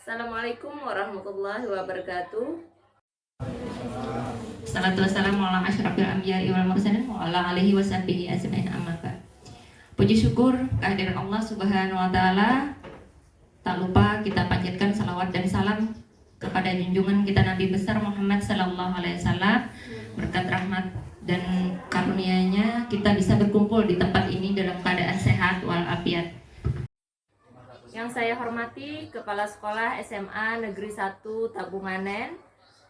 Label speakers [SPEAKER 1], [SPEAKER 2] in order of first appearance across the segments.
[SPEAKER 1] Assalamualaikum warahmatullahi wabarakatuh.
[SPEAKER 2] Salatu wassalamu ala asyrafil anbiya'i wal mursalin wa ala alihi washabbihi ajmain, amma ba'd. Puji syukur kehadiran Allah Subhanahu wa taala. Tak lupa kita panjatkan salawat dan salam kepada junjungan kita Nabi besar Muhammad sallallahu alaihi wasallam. Berkat rahmat dan karunia-Nya kita bisa berkumpul di tempat ini dalam keadaan sehat walafiat.
[SPEAKER 1] Yang saya hormati Kepala Sekolah SMA Negeri 1 Tabunganen,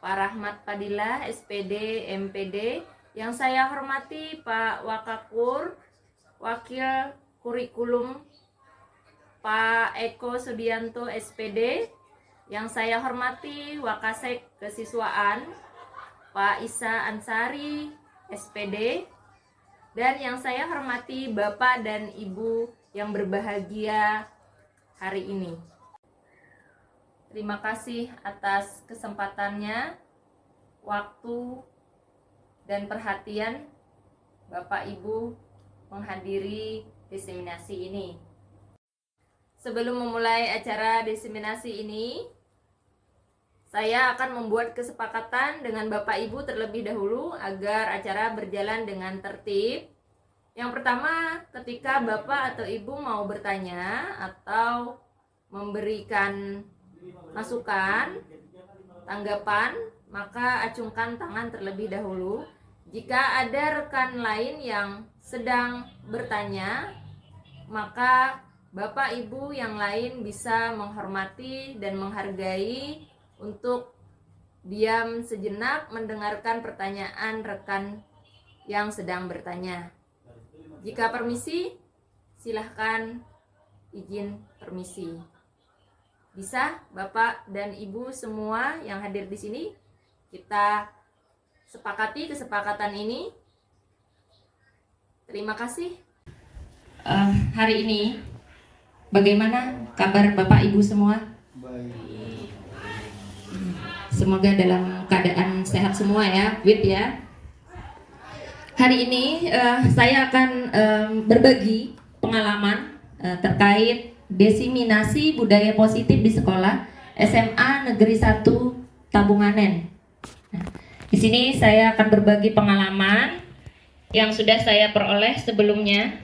[SPEAKER 1] Pak Rahmat Fadilah, SPD, MPD. Yang saya hormati Pak Wakakur, Wakil Kurikulum, Pak Eko Sudianto, SPD. Yang saya hormati Wakasek Kesiswaan, Pak Isa Ansari, SPD. Dan yang saya hormati Bapak dan Ibu yang berbahagia hari ini. Terima kasih atas kesempatannya, waktu, dan perhatian Bapak Ibu menghadiri diseminasi ini. Sebelum memulai acara diseminasi ini, saya akan membuat kesepakatan dengan Bapak Ibu terlebih dahulu agar acara berjalan dengan tertib. Yang pertama, ketika Bapak atau Ibu mau bertanya atau memberikan masukan, tanggapan, maka acungkan tangan terlebih dahulu. Jika ada rekan lain yang sedang bertanya, maka Bapak Ibu yang lain bisa menghormati dan menghargai untuk diam sejenak mendengarkan pertanyaan rekan yang sedang bertanya. Jika permisi, silahkan izin permisi. Bisa Bapak dan Ibu semua yang hadir di sini, kita sepakati kesepakatan ini. Terima kasih.
[SPEAKER 2] Hari ini bagaimana kabar Bapak Ibu semua?
[SPEAKER 3] Baik.
[SPEAKER 2] Semoga dalam keadaan sehat semua ya, Wid ya. Hari ini saya akan berbagi pengalaman terkait diseminasi budaya positif di sekolah SMA Negeri 1 Tabunganen. Nah, di sini saya akan berbagi pengalaman yang sudah saya peroleh sebelumnya.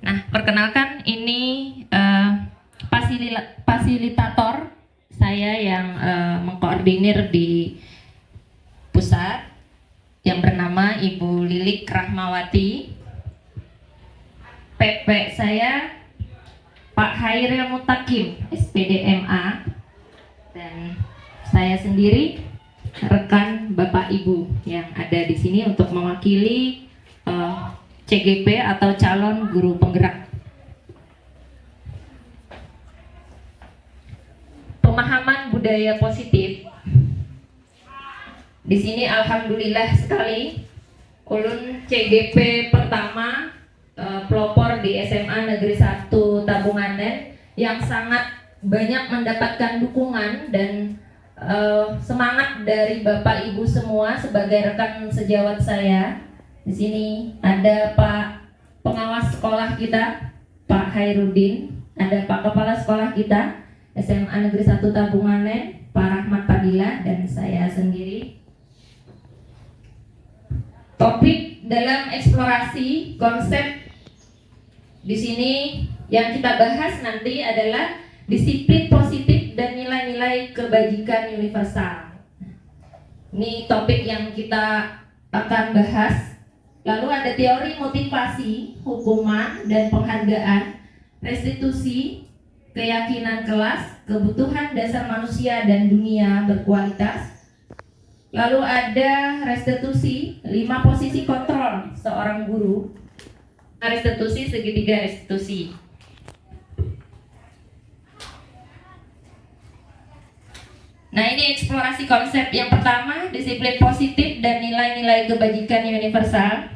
[SPEAKER 2] Nah, perkenalkan ini fasilitator saya yang mengkoordinir di pusat yang bernama Ibu Lilik Rahmawati. PP saya Pak Hairil Mutakim, SPD MA, dan saya sendiri rekan Bapak Ibu yang ada di sini untuk mewakili CGP atau calon guru penggerak. Pemahaman budaya positif. Di sini alhamdulillah sekali ulun CGP pertama pelopor di SMA Negeri 1 Tabunganen yang sangat banyak mendapatkan dukungan dan semangat dari Bapak Ibu semua sebagai rekan sejawat saya. Di sini ada Pak pengawas sekolah kita, Pak Hairudin, ada Pak kepala sekolah kita SMA Negeri 1 Tabunganen, Pak Rahmat Fadilah, dan saya sendiri. Topik dalam eksplorasi konsep di sini yang kita bahas nanti adalah disiplin positif dan nilai-nilai kebajikan universal. Ini topik yang kita akan bahas. Lalu ada teori motivasi, hukuman dan penghargaan, restitusi, keyakinan kelas, kebutuhan dasar manusia dan dunia berkualitas. Lalu ada restitusi, 5 posisi kontrol seorang guru, restitusi, segitiga restitusi. Nah, ini eksplorasi konsep yang pertama, disiplin positif dan nilai-nilai kebajikan universal.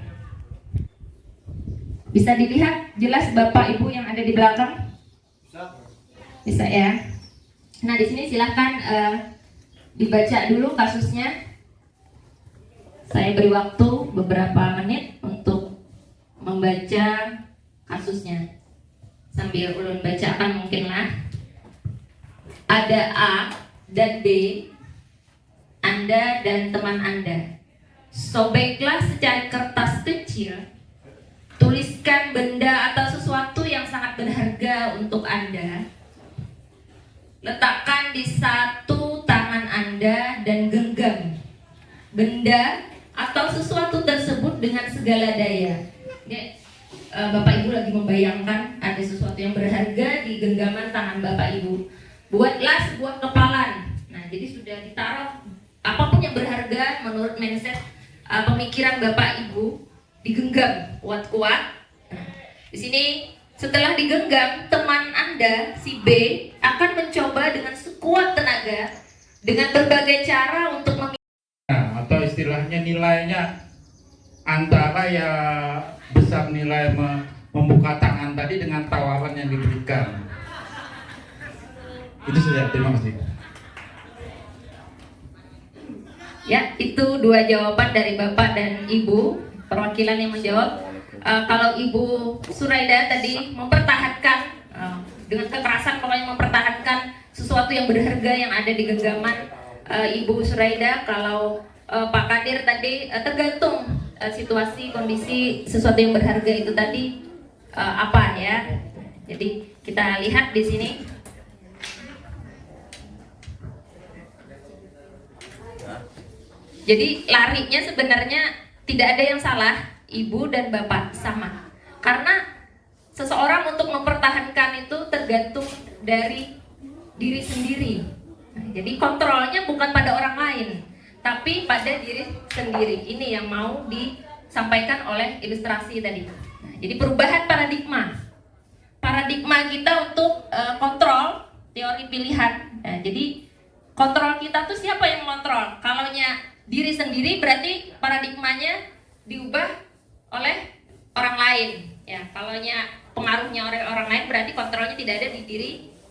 [SPEAKER 2] Bisa dilihat jelas Bapak Ibu yang ada di belakang? Bisa ya. Nah, di sini silahkan dibaca dulu kasusnya. Saya beri waktu beberapa menit untuk membaca kasusnya. Sambil ulun bacakan mungkinlah. Ada A dan B, Anda dan teman Anda. Sobeklah secari kertas kecil, tuliskan benda atau sesuatu yang sangat berharga untuk Anda. Letakkan di satu tangan Anda dan genggam benda atau sesuatu tersebut dengan segala daya. Ini, Bapak Ibu lagi membayangkan ada sesuatu yang berharga di genggaman tangan Bapak Ibu. Buatlah sebuah kepalan. Nah, jadi sudah ditaruh apapun yang berharga menurut mindset pemikiran Bapak Ibu, digenggam kuat-kuat. Nah, di sini setelah digenggam, teman Anda si B akan mencoba dengan sekuat tenaga dengan berbagai cara untuk
[SPEAKER 3] atau istilahnya nilainya antara ya besar nilai membuka tangan tadi dengan tawaran yang diberikan. Itu saja, terima kasih.
[SPEAKER 2] Ya, itu dua jawaban dari Bapak dan Ibu, perwakilan yang menjawab. Kalau Ibu Suraida tadi mempertahankan dengan kekerasan, pokoknya mempertahankan sesuatu yang berharga yang ada di genggaman Ibu Suraida. Kalau Pak Kadir tadi tergantung situasi, kondisi sesuatu yang berharga itu tadi apa ya. Jadi kita lihat di sini. Jadi larinya sebenarnya tidak ada yang salah, Ibu dan Bapak sama. Karena seseorang untuk mempertahankan itu tergantung dari diri sendiri. Nah, jadi kontrolnya bukan pada orang lain, tapi pada diri sendiri. Ini yang mau disampaikan oleh ilustrasi tadi. Nah, jadi perubahan paradigma. Paradigma kita untuk kontrol teori pilihan. Nah, jadi kontrol kita tuh siapa yang mengontrol? Kalaunya diri sendiri berarti paradigmanya diubah oleh orang lain. Ya, kalaunya pengaruhnya oleh orang lain berarti kontrolnya tidak ada di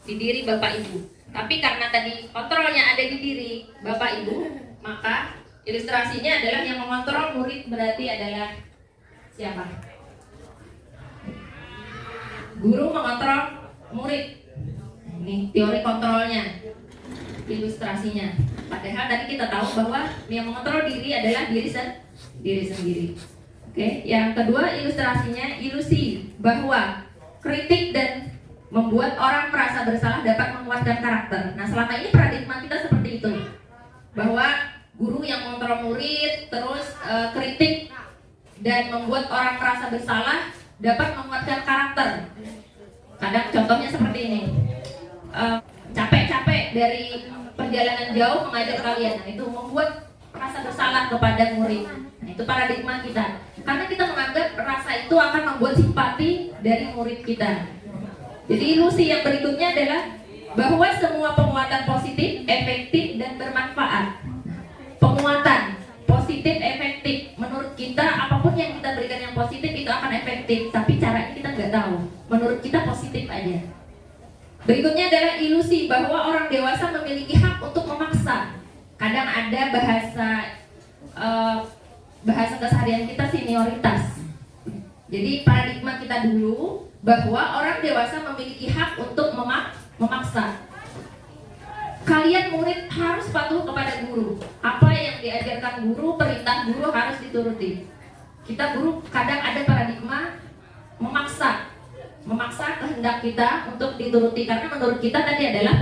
[SPEAKER 2] diri Bapak Ibu. Tapi karena tadi kontrolnya ada di diri Bapak Ibu, maka ilustrasinya adalah yang mengontrol murid berarti adalah siapa? Guru mengontrol murid. Ini teori kontrolnya, ilustrasinya. Padahal tadi kita tahu bahwa yang mengontrol diri adalah diri sendiri. Oke, yang kedua ilustrasinya ilusi bahwa kritik dan membuat orang merasa bersalah dapat menguatkan karakter. Nah, selama ini paradigma kita seperti itu, bahwa guru yang mengontrol murid, terus kritik dan membuat orang merasa bersalah dapat menguatkan karakter. Kadang contohnya seperti ini, capek-capek dari perjalanan jauh mengajar kalian, nah itu membuat rasa bersalah kepada murid. Nah, itu paradigma kita, karena kita menganggap rasa itu akan membuat simpati dari murid kita. Jadi ilusi yang berikutnya adalah bahwa semua penguatan positif, efektif, dan bermanfaat. Penguatan positif, efektif, menurut kita apapun yang kita berikan yang positif itu akan efektif, tapi caranya kita nggak tahu. Menurut kita positif aja. Berikutnya adalah ilusi bahwa orang dewasa memiliki hak untuk memaksa. Kadang ada bahasa keseharian kita senioritas. Jadi paradigma kita dulu bahwa orang dewasa memiliki hak untuk memaksa. Kalian murid harus patuh kepada guru. Apa yang diajarkan guru, perintah guru harus dituruti. Kita guru kadang ada paradigma memaksa kehendak kita untuk dituruti karena menurut kita tadi adalah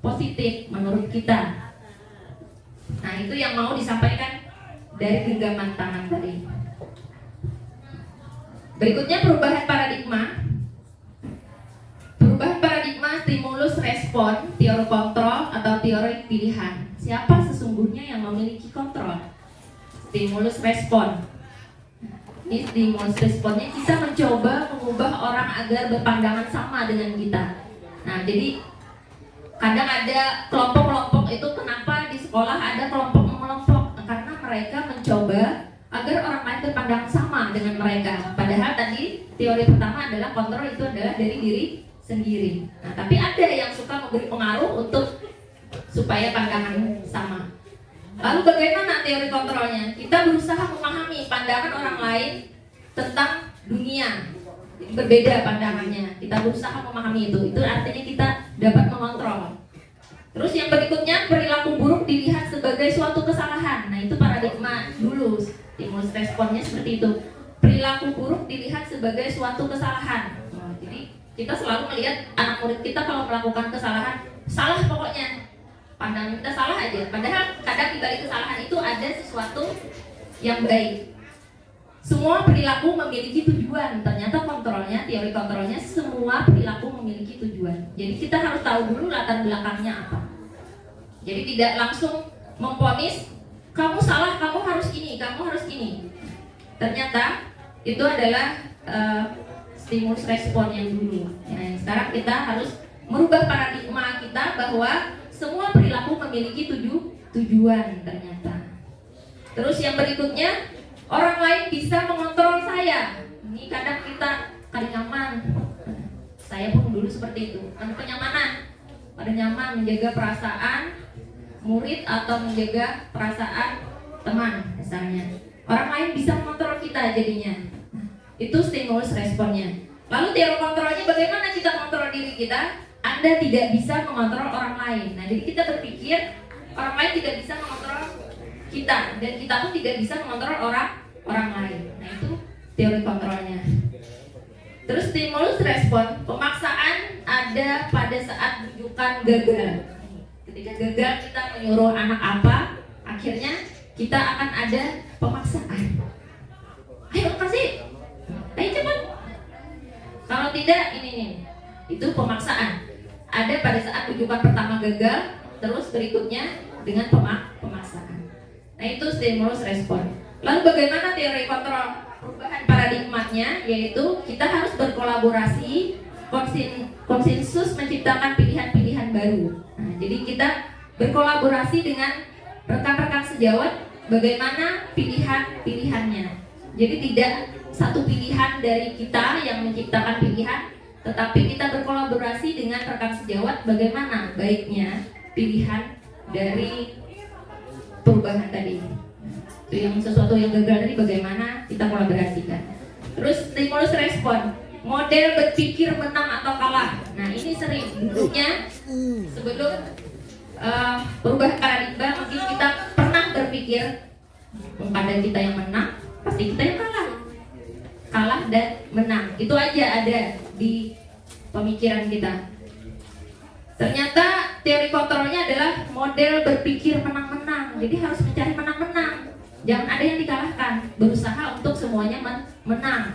[SPEAKER 2] positif menurut kita. Nah, itu yang mau disampaikan dari genggaman tangan tadi. Berikutnya perubahan paradigma. Perubahan paradigma stimulus respon, teori kontrol atau teori pilihan. Siapa sesungguhnya yang memiliki kontrol? Stimulus respon. Ini stimulus responnya kita mencoba mengubah orang agar berpandangan sama dengan kita. Nah, jadi kadang ada kelompok-kelompok itu, kenapa di sekolah ada kelompok-kelompok? Karena mereka mencoba agar orang lain berpandangan sama dengan mereka. Padahal tadi teori pertama adalah kontrol itu adalah dari diri sendiri. Nah, tapi ada yang suka memberi pengaruh untuk supaya pandangan sama. Lalu bagaimana teori kontrolnya? Kita berusaha memahami pandangan orang lain tentang dunia. Jadi berbeda pandangannya. Kita berusaha memahami itu. Itu artinya kita dapat mengontrol. Terus yang berikutnya, perilaku buruk dilihat sebagai suatu kesalahan. Nah, itu paradigma dulu. Stimulus responnya seperti itu. Perilaku buruk dilihat sebagai suatu kesalahan. Nah, jadi kita selalu melihat anak murid kita kalau melakukan kesalahan, salah pokoknya. Pandangan kita salah aja. Padahal kadang di balik kesalahan itu ada sesuatu yang baik. Semua perilaku memiliki tujuan. Ternyata kontrolnya, teori kontrolnya, semua perilaku memiliki tujuan. Jadi kita harus tahu dulu latar belakangnya apa. Jadi tidak langsung memvonis kamu salah, kamu harus ini, kamu harus ini. Ternyata itu adalah stimulus respon yang dulu. Nah, sekarang kita harus merubah paradigma kita bahwa semua perilaku memiliki tujuan ternyata. Terus yang berikutnya, orang lain bisa mengontrol saya. Ini kadang kita nyaman. Saya pun dulu seperti itu. Kenyamanan. Pada nyaman menjaga perasaan murid atau menjaga perasaan teman misalnya. Orang lain bisa mengontrol kita jadinya. Itu stimulus responnya. Lalu teori kontrolnya, bagaimana kita mengontrol diri kita? Anda tidak bisa mengontrol orang lain. Nah, jadi kita berpikir orang lain tidak bisa mengontrol kita, dan kita pun tidak bisa mengontrol orang lain. Nah, itu teori kontrolnya. Terus stimulus respon, pemaksaan ada pada saat rujukan gagal. Ketika gagal kita menyuruh anak apa, akhirnya kita akan ada pemaksaan. Ayo kasih, ayo cepat. Kalau tidak, ini itu pemaksaan. Ada pada saat rujukan pertama gagal, terus berikutnya dengan pemaksaan. Nah, itu stimulus respon. Lalu bagaimana teori kontrol? Perubahan paradigmanya yaitu kita harus berkolaborasi, konsensus menciptakan pilihan-pilihan baru. Nah, jadi kita berkolaborasi dengan rekan-rekan sejawat bagaimana pilihan-pilihannya. Jadi tidak satu pilihan dari kita yang menciptakan pilihan, tetapi kita berkolaborasi dengan rekan sejawat bagaimana baiknya pilihan dari perubahan tadi. Itu yang sesuatu yang gagal tadi bagaimana kita kolaborasikan. Terus stimulus respon, model berpikir menang atau kalah. Nah, ini sering dulunya sebelum perubahan paradigma mungkin kita pernah berpikir pada kita yang menang, pasti kita yang kalah dan menang. Itu aja ada di pemikiran kita. Ternyata teori kontrolnya adalah model berpikir menang-menang. Jadi harus mencari menang-menang. Jangan ada yang dikalahkan. Berusaha untuk semuanya menang.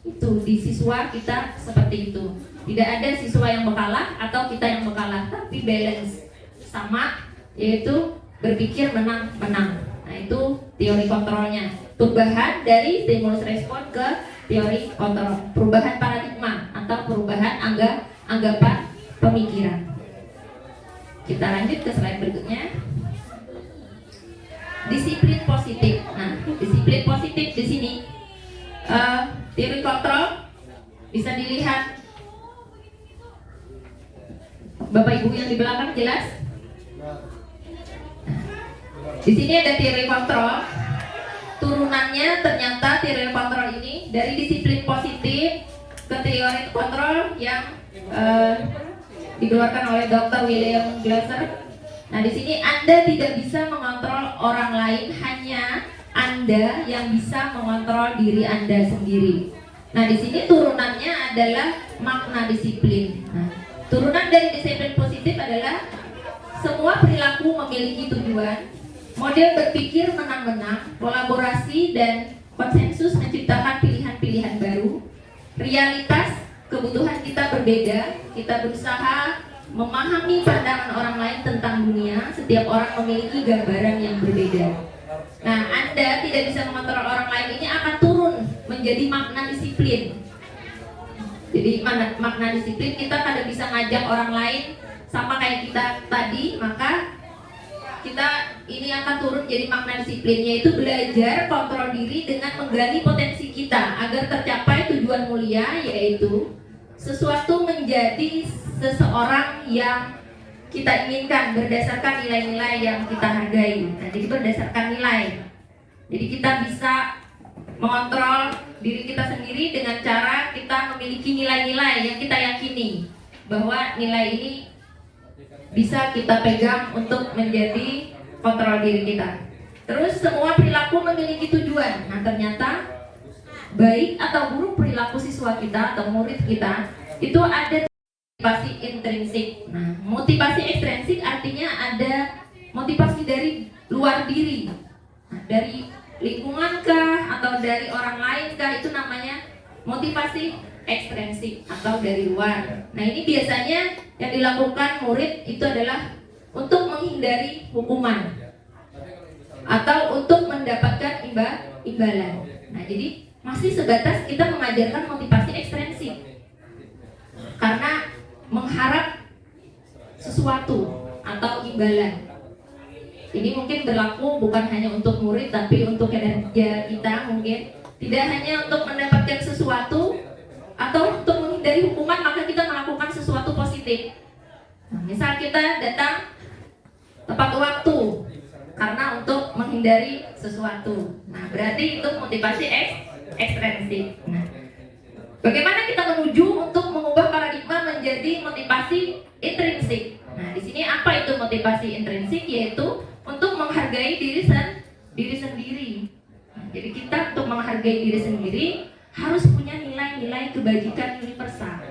[SPEAKER 2] Itu di siswa kita seperti itu. Tidak ada siswa yang berkalah atau kita yang berkalah, tapi balance sama, yaitu berpikir menang-menang. Nah, itu teori kontrolnya. Perubahan dari stimulus respon ke teori kontrol. Perubahan paradigma atau perubahan anggapan pemikiran. Kita lanjut ke slide berikutnya. Disiplin positif. Nah, disiplin positif di sini teori kontrol bisa dilihat. Bapak Ibu yang di belakang jelas? Di sini ada teori kontrol. Turunannya ternyata teori kontrol ini dari disiplin positif ke teori kontrol yang dikeluarkan oleh Dr. William Glasser. Nah, di sini Anda tidak bisa mengontrol orang lain, hanya Anda yang bisa mengontrol diri Anda sendiri. Nah, di sini turunannya adalah makna disiplin. Nah, turunan dari disiplin positif adalah semua perilaku memiliki tujuan, model berpikir menang-menang, kolaborasi dan konsensus menciptakan pilihan-pilihan baru, realitas kebutuhan kita berbeda, kita berusaha memahami pandangan orang lain tentang dunia. Setiap orang memiliki gambaran yang berbeda. Nah, Anda tidak bisa mengontrol orang lain, ini akan turun menjadi makna disiplin. Jadi makna disiplin, kita kadang bisa ngajak orang lain sama kayak kita tadi, maka kita ini akan turun jadi makna disiplin, yaitu belajar kontrol diri dengan menggali potensi kita agar tercapai tujuan mulia, yaitu sesuatu menjadi seseorang yang kita inginkan berdasarkan nilai-nilai yang kita hargai. Nah, jadi berdasarkan nilai. Jadi kita bisa mengontrol diri kita sendiri dengan cara kita memiliki memiliki nilai-nilai yang kita yakini bahwa nilai ini bisa kita pegang untuk menjadi kontrol diri kita. Terus semua perilaku memiliki tujuan. Nah, ternyata baik atau buruk perilaku siswa kita atau murid kita itu ada motivasi intrinsik. Nah, motivasi ekstrinsik artinya ada motivasi dari luar diri. Nah, dari lingkungan kah atau dari orang lain kah, itu namanya motivasi ekstrinsik atau dari luar. Nah, ini biasanya yang dilakukan murid itu adalah untuk menghindari hukuman atau untuk mendapatkan imbalan. Nah, jadi masih sebatas kita mengajarkan motivasi ekstrinsik karena mengharap sesuatu atau imbalan. Ini mungkin berlaku bukan hanya untuk murid tapi untuk kinerja kita, mungkin tidak hanya untuk mendapatkan sesuatu atau untuk menghindari hukuman, maka kita melakukan sesuatu positif. Nah, misal kita datang tepat waktu karena untuk menghindari sesuatu. Nah, berarti itu motivasi ekstrinsik. Nah, bagaimana kita menuju untuk mengubah paradigma menjadi motivasi intrinsik? Nah, di sini apa itu motivasi intrinsik? Yaitu untuk menghargai diri sendiri. Nah, jadi kita untuk menghargai diri sendiri harus punya nilai-nilai kebajikan universal,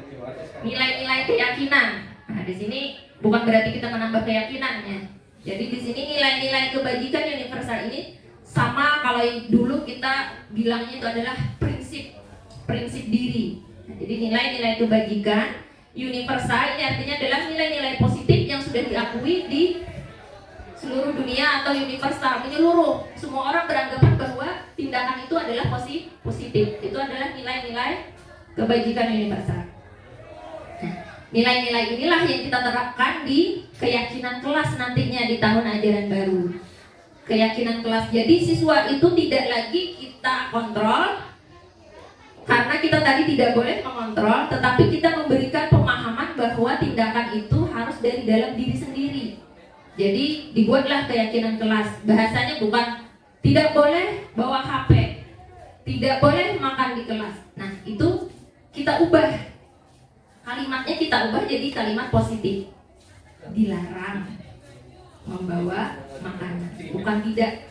[SPEAKER 2] nilai-nilai keyakinan. Nah, di sini bukan berarti kita menambah keyakinannya. Jadi di sini nilai-nilai kebajikan universal ini sama kalau dulu kita bilangnya itu adalah prinsip diri. Nah, jadi nilai-nilai kebajikan universal ini artinya adalah nilai-nilai positif yang sudah diakui di seluruh dunia atau universal, menyeluruh. Semua orang beranggapan bahwa tindakan itu adalah positif. Itu adalah nilai-nilai kebajikan universal. Nah, nilai-nilai inilah yang kita terapkan di keyakinan kelas nantinya di tahun ajaran baru. Keyakinan kelas. Jadi siswa itu tidak lagi kita kontrol, karena kita tadi tidak boleh mengontrol, tetapi kita memberikan pemahaman bahwa tindakan itu harus dari dalam diri sendiri. Jadi dibuatlah keyakinan kelas. Bahasanya bukan tidak boleh bawa HP, tidak boleh makan di kelas. Nah, itu kita ubah. Kalimatnya kita ubah jadi kalimat positif. Dilarang membawa makanan. Bukan tidak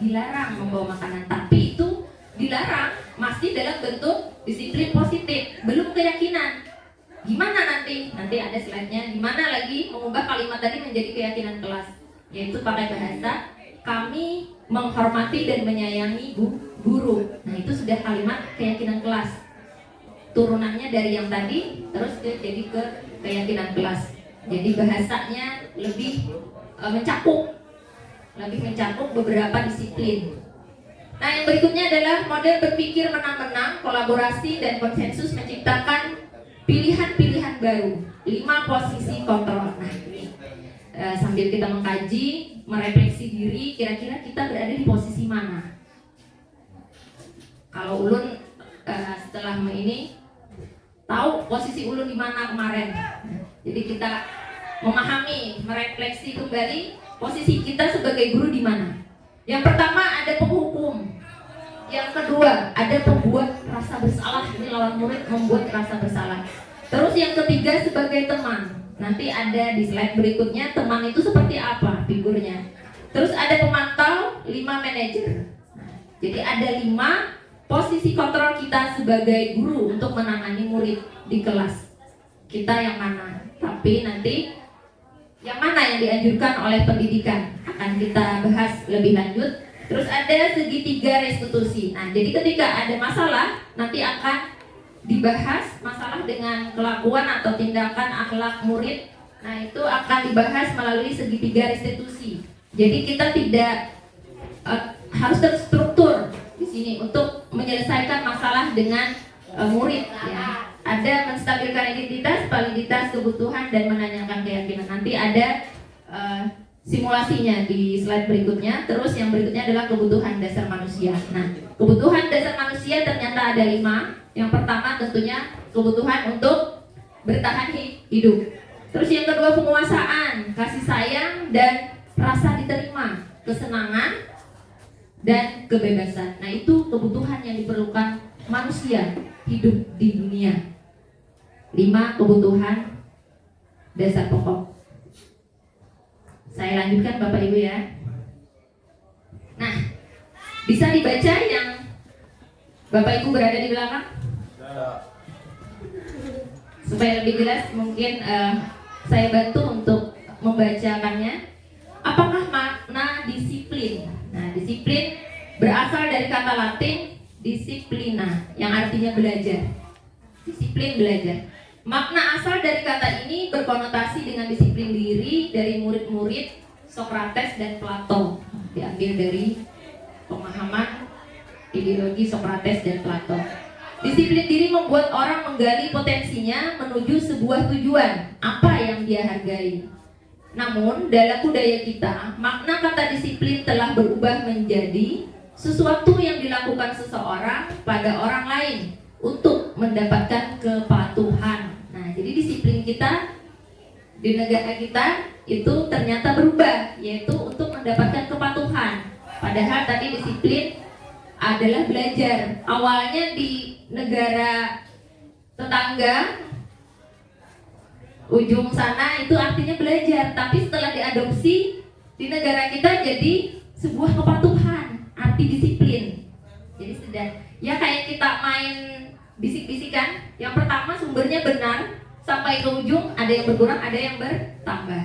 [SPEAKER 2] dilarang membawa makanan, tapi itu dilarang masih dalam bentuk disiplin positif, belum keyakinan. Gimana nanti ada slide-nya, gimana lagi mengubah kalimat tadi menjadi keyakinan kelas, yaitu pakai bahasa kami menghormati dan menyayangi guru. Nah, itu sudah kalimat keyakinan kelas, turunannya dari yang tadi terus jadi ke keyakinan kelas. Jadi bahasanya lebih mencakup beberapa disiplin. Nah, yang berikutnya adalah model berpikir menang-menang, kolaborasi dan konsensus menciptakan pilihan-pilihan baru, 5 posisi kontrol. Nah, ini sambil kita mengkaji, merefleksi diri, kira-kira kita berada di posisi mana? Kalau Ulun setelah ini tahu posisi Ulun di mana kemarin. Jadi kita memahami, merefleksi kembali posisi kita sebagai guru di mana. Yang pertama ada penghukum. Yang kedua, ada pembuat rasa bersalah. Ini lawan murid membuat rasa bersalah. Terus yang ketiga sebagai teman. Nanti ada di slide berikutnya teman itu seperti apa figurnya. Terus ada pemantau, 5 manajer. Jadi ada 5 posisi kontrol kita sebagai guru untuk menangani murid di kelas. Kita yang mana? Tapi nanti yang mana yang dianjurkan oleh pendidikan akan kita bahas lebih lanjut. Terus ada segitiga restitusi. Nah, jadi ketika ada masalah, nanti akan dibahas masalah dengan kelakuan atau tindakan akhlak murid. Nah, itu akan dibahas melalui segitiga restitusi. Jadi kita tidak harus terstruktur di sini untuk menyelesaikan masalah dengan murid. Ya. Ada menstabilkan identitas, validitas, kebutuhan, dan menanyakan keyakinan. Nanti ada simulasinya di slide berikutnya. Terus yang berikutnya adalah kebutuhan dasar manusia. Nah, kebutuhan dasar manusia ternyata ada 5. Yang pertama tentunya kebutuhan untuk bertahan hidup. Terus yang kedua penguasaan, kasih sayang dan rasa diterima, kesenangan dan kebebasan. Nah, itu kebutuhan yang diperlukan manusia hidup di dunia. 5 kebutuhan dasar pokok. Saya lanjutkan Bapak Ibu ya. Nah, bisa dibaca yang Bapak Ibu berada di belakang? Supaya lebih jelas mungkin saya bantu untuk membacakannya. Apakah makna disiplin? Nah, disiplin berasal dari kata Latin disciplina yang artinya belajar. Disiplin belajar. Makna asal dari kata ini berkonotasi dengan disiplin diri dari murid-murid Sokrates dan Plato. Diambil dari pemahaman ideologi Sokrates dan Plato. Disiplin diri membuat orang menggali potensinya menuju sebuah tujuan, apa yang dia hargai. Namun, dalam budaya kita, makna kata disiplin telah berubah menjadi sesuatu yang dilakukan seseorang pada orang lain untuk mendapatkan kepatuhan. Nah, jadi disiplin kita di negara kita itu ternyata berubah, yaitu untuk mendapatkan kepatuhan. Padahal tadi disiplin adalah belajar. Awalnya di negara tetangga ujung sana itu artinya belajar, tapi setelah diadopsi di negara kita jadi sebuah kepatuhan, arti disiplin. Jadi sudah ya kayak kita main bisik-bisikan, yang pertama sumbernya benar, sampai ke ujung ada yang berkurang, ada yang bertambah.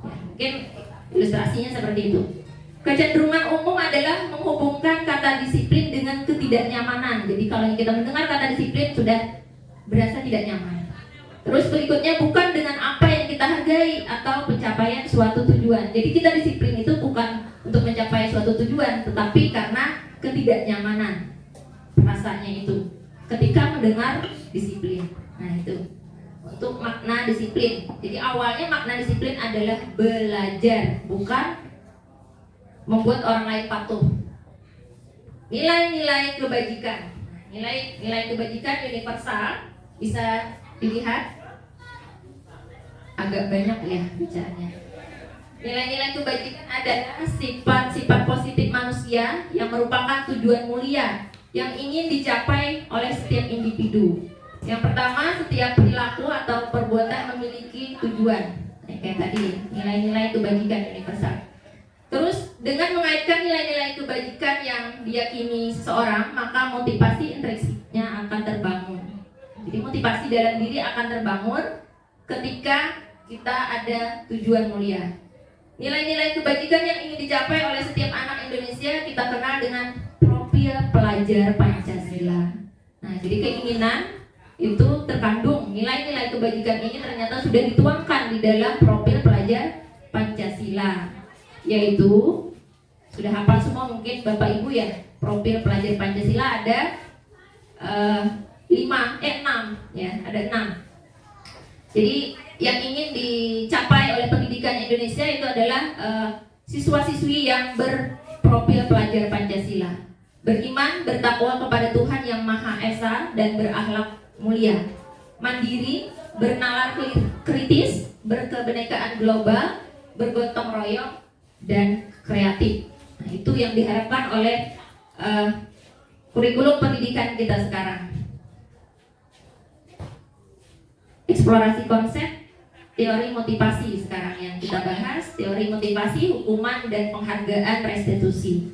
[SPEAKER 2] Ya, mungkin ilustrasinya seperti itu. Kecenderungan umum adalah menghubungkan kata disiplin dengan ketidaknyamanan. Jadi kalau kita mendengar kata disiplin sudah berasa tidak nyaman. Terus berikutnya bukan dengan apa yang kita hargai atau pencapaian suatu tujuan. Jadi kita disiplin itu bukan untuk mencapai suatu tujuan, tetapi karena ketidaknyamanan rasanya itu ketika mendengar disiplin. Nah itu untuk makna disiplin. Jadi awalnya makna disiplin adalah belajar, bukan membuat orang lain patuh. Nilai-nilai kebajikan. Nilai-nilai kebajikan universal bisa dilihat agak banyak ya bicaranya. Nilai-nilai kebajikan adalah sifat-sifat positif manusia yang merupakan tujuan mulia yang ingin dicapai oleh setiap individu. Yang pertama, setiap perilaku atau perbuatan memiliki tujuan. Kayak tadi, nilai-nilai kebajikan universal. Terus dengan mengaitkan nilai-nilai kebajikan yang diyakini seseorang, maka motivasi intrinsiknya akan terbangun. Jadi motivasi dalam diri akan terbangun ketika kita ada tujuan mulia. Nilai-nilai kebajikan yang ingin dicapai oleh setiap anak Indonesia kita kenal dengan profil pelajar Pancasila. Nah, jadi keinginan itu terkandung, nilai-nilai kebajikan ini ternyata sudah dituangkan di dalam profil pelajar Pancasila, yaitu sudah hafal semua mungkin Bapak Ibu ya. Profil pelajar Pancasila ada 6 ya, ada 6. Jadi yang ingin dicapai oleh pendidikan Indonesia itu adalah siswa-siswi yang berprofil pelajar Pancasila, beriman, bertakwa kepada Tuhan yang Maha Esa dan berakhlak mulia, mandiri, bernalar kritis, berkebenekaan global, bergotong royong, dan kreatif. Nah, itu yang diharapkan oleh kurikulum pendidikan kita sekarang. Eksplorasi konsep, teori motivasi sekarang yang kita bahas, teori motivasi, hukuman, dan penghargaan restitusi.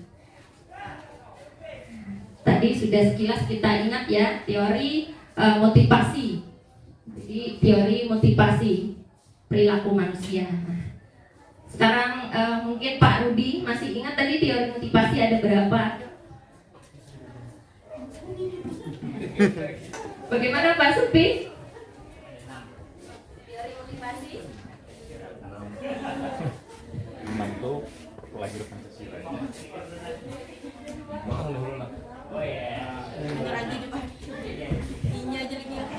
[SPEAKER 2] Tadi sudah sekilas kita ingat ya, teori motivasi. Jadi teori motivasi perilaku manusia. Nah, sekarang mungkin Pak Rudi masih ingat tadi teori motivasi ada berapa? Bagaimana Pak Supi? Teori motivasi?
[SPEAKER 4] Membantu pelajar Pancasila.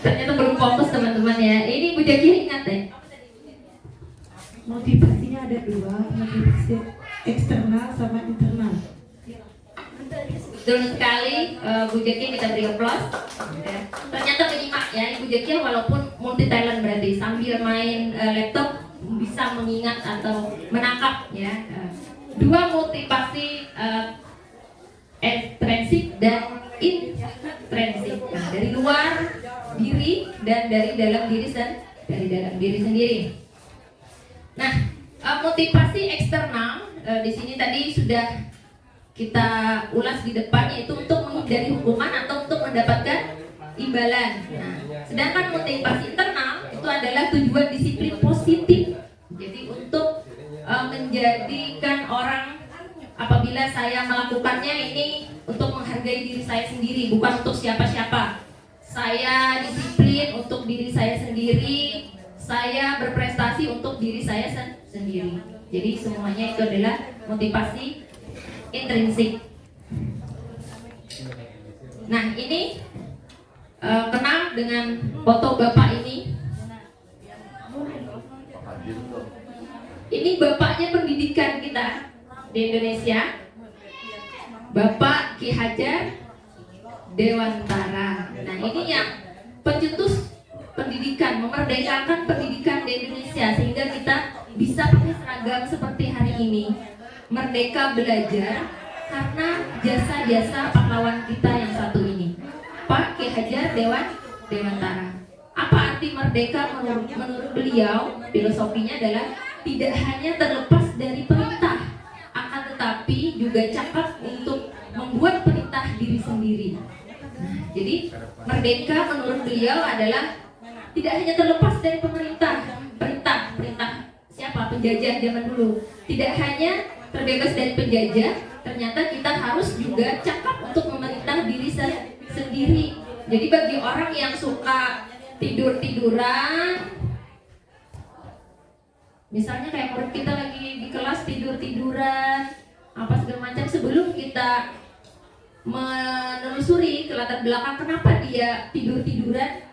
[SPEAKER 2] Ternyata belum fokus teman-teman ya. Ini Bu Jaki ingat deh.
[SPEAKER 5] Motivasinya ada 2, motivasi eksternal sama internal.
[SPEAKER 2] Betul sekali, Bu Jaki kita beri aplaus. Ternyata menyimak ya, Ibu Jaki walaupun multi talent berarti sambil main laptop bisa mengingat atau menangkap ya. 2 motivasi ekstrinsik dan intrinsik. Nah, dari luar diri dan dari dalam diri sendiri. Nah, motivasi eksternal di sini tadi sudah kita ulas di depan, yaitu untuk menghindari hukuman atau untuk mendapatkan imbalan. Nah, sedangkan motivasi internal itu adalah tujuan disiplin positif. Jadi untuk menjadikan orang, apabila saya melakukannya ini untuk menghargai diri saya sendiri, bukan untuk siapa-siapa. Saya disiplin untuk diri saya sendiri, saya berprestasi untuk diri saya sendiri. Jadi semuanya itu adalah motivasi intrinsik. Nah, ini kenal dengan foto Bapak ini. Ini bapaknya pendidikan kita di Indonesia, Bapak Ki Hajar Dewantara. Nah, ini yang pencetus pendidikan, memerdekakan pendidikan di Indonesia sehingga kita bisa pakai seragam seperti hari ini. Merdeka belajar karena jasa-jasa pahlawan kita yang satu ini, Pak Ki Hajar Dewantara. Apa arti merdeka menurut beliau? Filosofinya adalah tidak hanya terlepas dari perintah, akan tetapi juga cakap untuk membuat perintah diri sendiri. Nah, jadi merdeka menurut beliau adalah tidak hanya terlepas dari perintah siapa? Penjajah zaman dulu. Tidak hanya terbebas dari penjajah, ternyata kita harus juga cakap untuk memerintah diri sendiri. Jadi bagi orang yang suka tidur-tiduran, misalnya kayak murid kita lagi di kelas tidur-tiduran, apa segala macam, sebelum kita menelusuri ke latar belakang kenapa dia tidur-tiduran,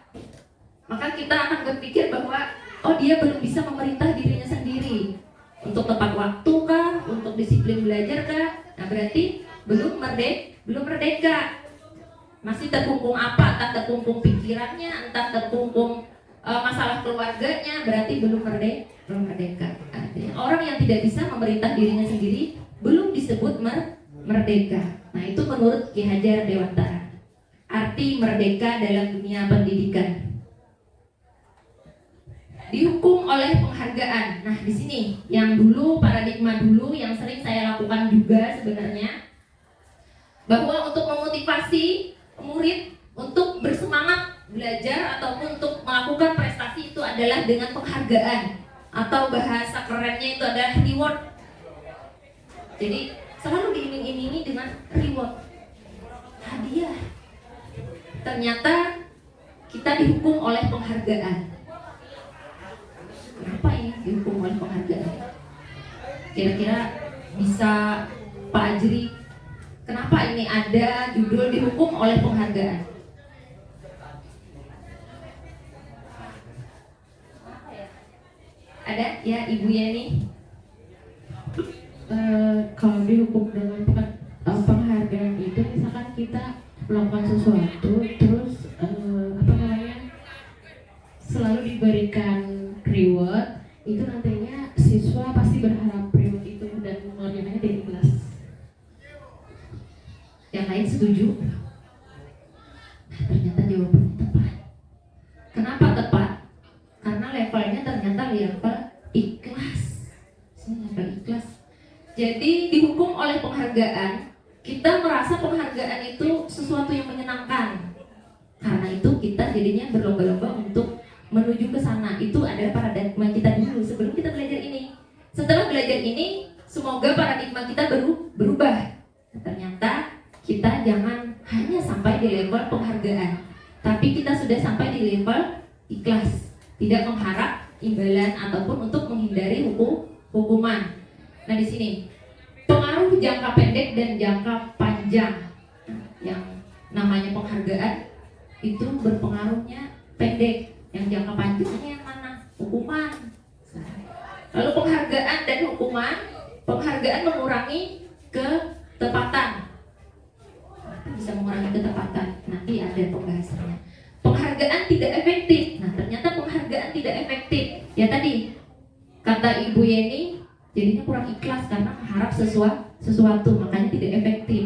[SPEAKER 2] maka kita akan berpikir bahwa oh, dia belum bisa memerintah dirinya sendiri untuk tepat waktu kah, untuk disiplin belajar kah. Nah, berarti belum merdeka. Masih terkungkung apa? Entah terkungkung pikirannya, entah terkungkung masalah keluarganya, berarti belum merdeka. Artinya orang yang tidak bisa memerintah dirinya sendiri belum disebut merdeka. Nah, itu menurut Ki Hajar Dewantara. Arti merdeka dalam dunia pendidikan. Dihukum oleh penghargaan. Nah, di sini yang dulu, paradigma dulu yang sering saya lakukan juga sebenarnya, bahwa untuk memotivasi murid untuk bersemangat belajar ataupun untuk melakukan prestasi itu adalah dengan penghargaan, atau bahasa kerennya itu adalah reward. Jadi selalu diiming-imingi dengan reward, hadiah. Ternyata kita dihukum oleh penghargaan. Kenapa ini dihukum oleh penghargaan? Kira-kira bisa Pak Ajri, kenapa ini ada judul dihukum oleh penghargaan? Ada ya, Ibu Yeni?
[SPEAKER 5] Kalau dihukum dengan penghargaan itu, misalkan kita melakukan sesuatu terus selalu diberikan reward, itu nantinya siswa pasti berharap reward itu dan mengerjakannya dengan ikhlas.
[SPEAKER 2] Yang lain setuju? Ternyata jawabannya tepat. Kenapa tepat? Karena levelnya ternyata level ikhlas. Level ikhlas. Jadi dihukum oleh penghargaan, kita merasa penghargaan itu sesuatu yang menyenangkan. Karena itu kita jadinya berlomba-lomba untuk menuju ke sana. Itu adalah paradigma kita dulu sebelum kita belajar ini. Setelah belajar ini, semoga paradigma kita berubah. Ternyata kita jangan hanya sampai di level penghargaan, tapi kita sudah sampai di level ikhlas, tidak mengharap imbalan ataupun untuk menghindari hukuman. Nah, di sini pengaruh jangka pendek dan jangka panjang. Yang namanya penghargaan itu berpengaruhnya pendek, yang jangka panjangnya yang mana? Hukuman. Lalu penghargaan dan hukuman, penghargaan mengurangi ketepatan. Bisa mengurangi ketepatan, nanti ada pembahasannya. Penghargaan tidak efektif. Nah, ternyata penghargaan tidak efektif. Ya tadi kata Ibu Yeni, jadinya kurang ikhlas karena mengharap sesuatu, makanya tidak efektif.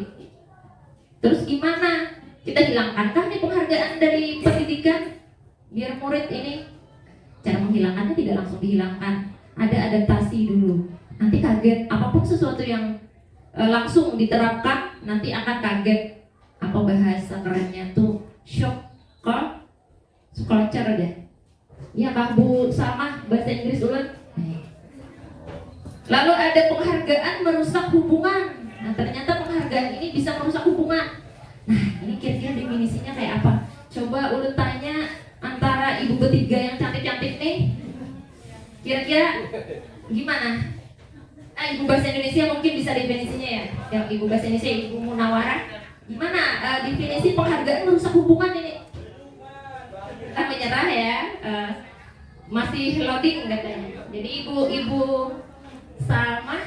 [SPEAKER 2] Terus gimana? Kita hilangkankah nih penghargaan dari pendidikan? biar murid ini cara menghilangkannya tidak langsung dihilangkan, ada adaptasi dulu. Nanti kaget, apapun sesuatu yang langsung diterapkan nanti akan kaget. Apa bahasa kerennya tuh, shock culture deh. Ya Kak Bu Salma, bahasa Inggris ulun. Lalu ada penghargaan merusak hubungan. Nah ternyata penghargaan ini bisa merusak hubungan. Nah ini kira-kira definisinya kayak apa? Coba ulun tanya antara ibu bertiga yang cantik-cantik nih, kira-kira gimana? Ibu bahasa Indonesia mungkin bisa definisinya ya. Yang ibu bahasa Indonesia, Ibu Munawara, gimana definisi penghargaan merusak hubungan ini? Kita menyerah ya, masih loading katanya. Jadi ibu Salma,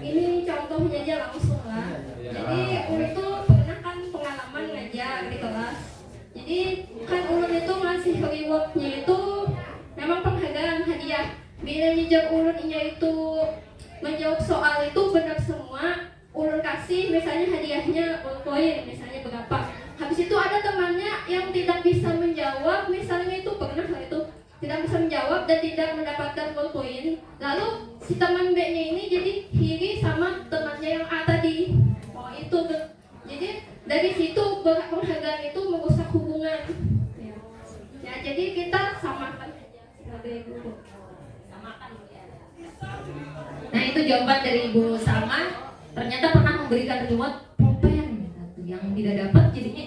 [SPEAKER 5] Ini contohnya aja langsung lah. Jadi ulun tuh pernah kan pengalaman ngajar di kelas. Jadi kan ulun itu ngasih rewardnya itu memang penghargaan hadiah. Bila ngejar ulun itu menjawab soal itu benar semua, ulun kasih misalnya hadiahnya poin misalnya berapa. Habis itu ada temannya yang tidak bisa menjawab, misalnya itu pernah lah itu tidak bisa menjawab dan tidak mendapatkan poin. Lalu si teman B-nya ini jadi iri sama temannya yang A tadi. Oh itu tuh. Jadi dari situ penghargaan itu merusak hubungan. Ya jadi kita samakan aja sebagai guru.
[SPEAKER 2] nah itu jawaban dari Ibu Salma. Ternyata pernah memberikan reward pulpen, yang tidak dapat jadinya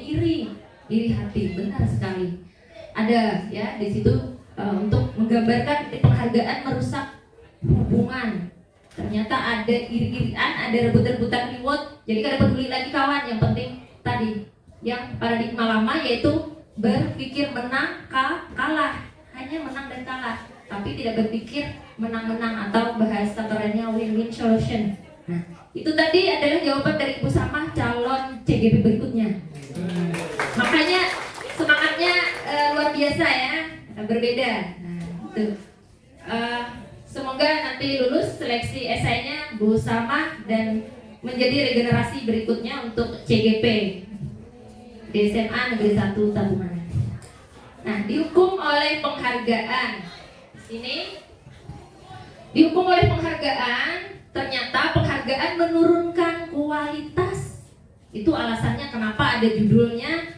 [SPEAKER 2] iri hati. Benar sekali. Ada ya di situ untuk menggambarkan penghargaan merusak hubungan. Ternyata ada iri-irian, ada rebut-rebutan reward. Jadi kada peduli lagi kawan, yang penting tadi yang paradigma lama yaitu berpikir menang kalah, hanya menang dan kalah, tapi tidak berpikir menang-menang atau bahasa kerennya win-win solution. Nah, itu tadi adalah jawaban dari Ibu Salma calon CGP berikutnya. Makanya semangatnya luar biasa ya, berbeda. Nah, itu. Semoga nanti lulus seleksi esainya Bu Salma dan menjadi regenerasi berikutnya untuk CGP di SMA Negeri 1 Tabungan. Nah, dihukum oleh penghargaan. Sini dihukum oleh penghargaan. Ternyata penghargaan menurunkan kualitas. Itu alasannya kenapa ada judulnya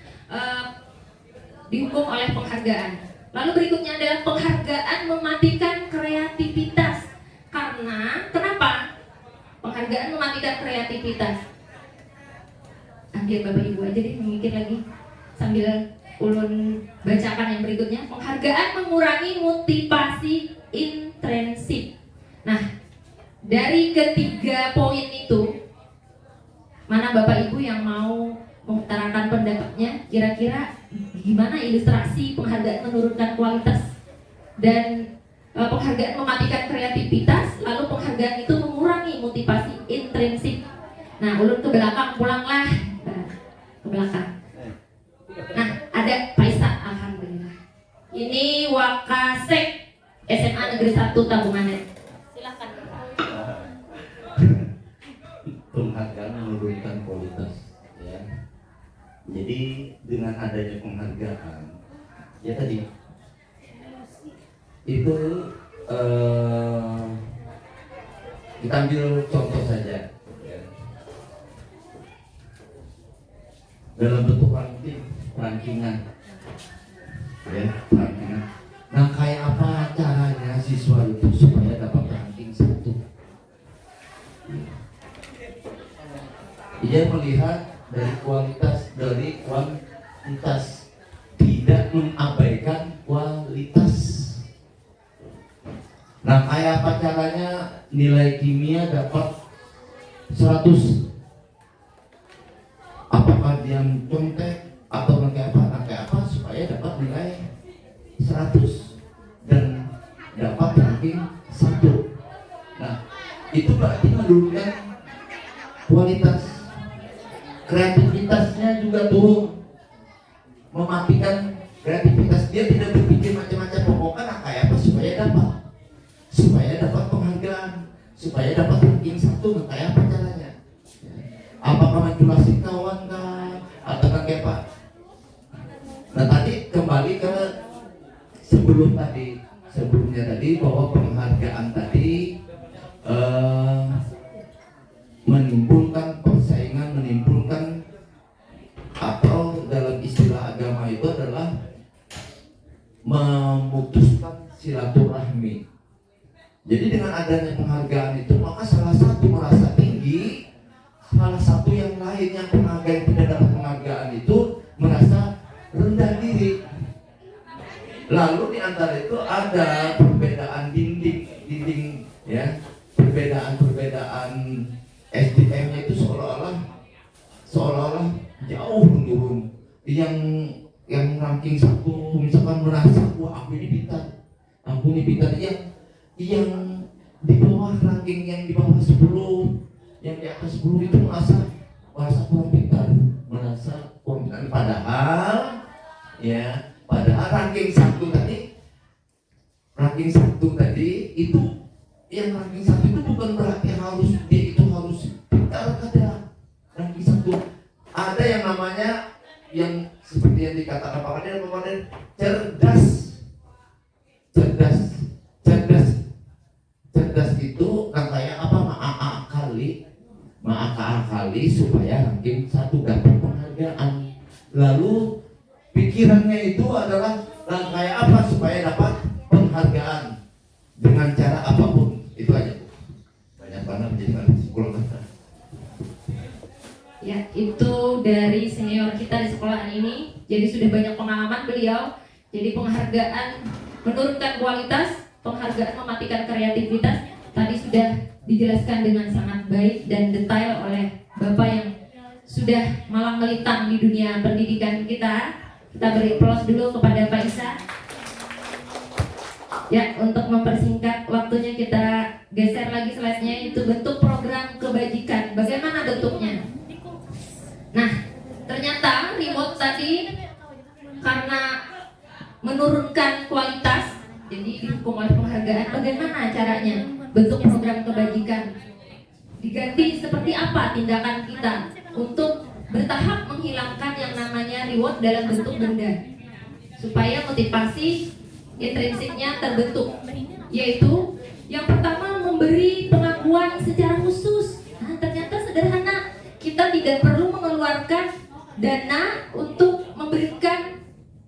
[SPEAKER 2] dihukum oleh penghargaan. Lalu berikutnya adalah penghargaan mematikan kreativitas. Karena kenapa? Penghargaan mematikan kreativitas. Biar Bapak Ibu aja deh mikir lagi sambil ulun bacakan yang berikutnya. Penghargaan mengurangi motivasi intrinsik. Nah, dari ketiga poin itu, mana Bapak Ibu yang mau mengutarakan pendapatnya? Kira-kira gimana ilustrasi penghargaan menurunkan kualitas dan penghargaan mematikan kreativitas, lalu penghargaan itu mengurangi motivasi intrinsik. Nah, ulun ke belakang, pulanglah ke belakang. Nah, ada Faisal, alhamdulillah. Ini Wakasek SMA Negeri 1 Tabungan. Silakan.
[SPEAKER 6] Penghargaan menurunkan kualitas, ya. Jadi dengan adanya penghargaan, ya tadi itu kita ambil contoh saja, ya. Dalam bentuk rankingan, ya, rankingan. Nah, kayak apa caranya siswa itu supaya dapat ranking 1? Ia melihat dari kualitas, dari kuantitas, tidak mengabaikan kualitas. Nah, kayak apa caranya nilai kimia dapat 100? Apakah dia contek atau kayak apa supaya dapat nilai 100 dan dapat ranking 1? Nah, itu berarti menurunkan kualitas. Kreativitasnya juga turun, mematikan kreativitas. Dia tidak berpikir macam-macam, pokoknya kayak apa supaya dapat penghargaan, supaya dapat ranking 1. Kayak apa caranya? Apakah manipulasi kawan kah atau kayak apa? Nah, tadi sebelumnya tadi bahwa penghargaan tadi menimbulkan persaingan, menimbulkan atau dalam istilah agama itu adalah memutuskan silaturahmi. Jadi dengan adanya penghargaan itu maka salah satu merasa tinggi, salah satu yang lain yang penghargaan tidak dapat penghargaan itu merasa rendah diri. Lalu di antara itu ada perbedaan dinding ya, perbedaan SDM-nya itu seolah-olah jauh menurun. Yang ranking 1 misalkan merasa wah aku ini pintar, yang di bawah ranking, yang di bawah 10, yang di atas 10 itu merasa kurang pintar, padahal ranking 1 tadi itu, yang ranking 1 itu bukan berarti dia itu harus pintar. Ada ranking 1 ada yang namanya, yang seperti yang dikatakan Pak Kadir, cerdas itu kayak apa, mengakali supaya ranking 1 dapat penghargaan. Lalu pikirannya itu adalah kayak apa supaya dapat penghargaan dengan cara apapun. Itu aja. Banyak banget menjadi kurang.
[SPEAKER 2] Ya, itu dari senior kita di sekolahan ini. Jadi sudah banyak pengalaman beliau. Jadi penghargaan menurunkan kualitas, penghargaan mematikan kreativitas. Tadi sudah dijelaskan dengan sangat baik dan detail oleh Bapak yang sudah malang melintang di dunia pendidikan kita. Kita beri aplaus dulu kepada Pak Isa. Ya, untuk mempersingkat waktunya kita geser lagi slide-nya, itu bentuk program kebajikan. Bagaimana bentuknya? Nah, ternyata remote tadi karena menurunkan kualitas, jadi dihukum oleh penghargaan. Bagaimana caranya? Bentuk program kebajikan diganti seperti apa tindakan kita untuk bertahap menghilangkan yang namanya reward dalam bentuk benda, supaya motivasi intrinsiknya terbentuk, yaitu yang pertama memberi pengakuan secara khusus. Nah, ternyata sederhana, kita tidak perlu mengeluarkan dana untuk memberikan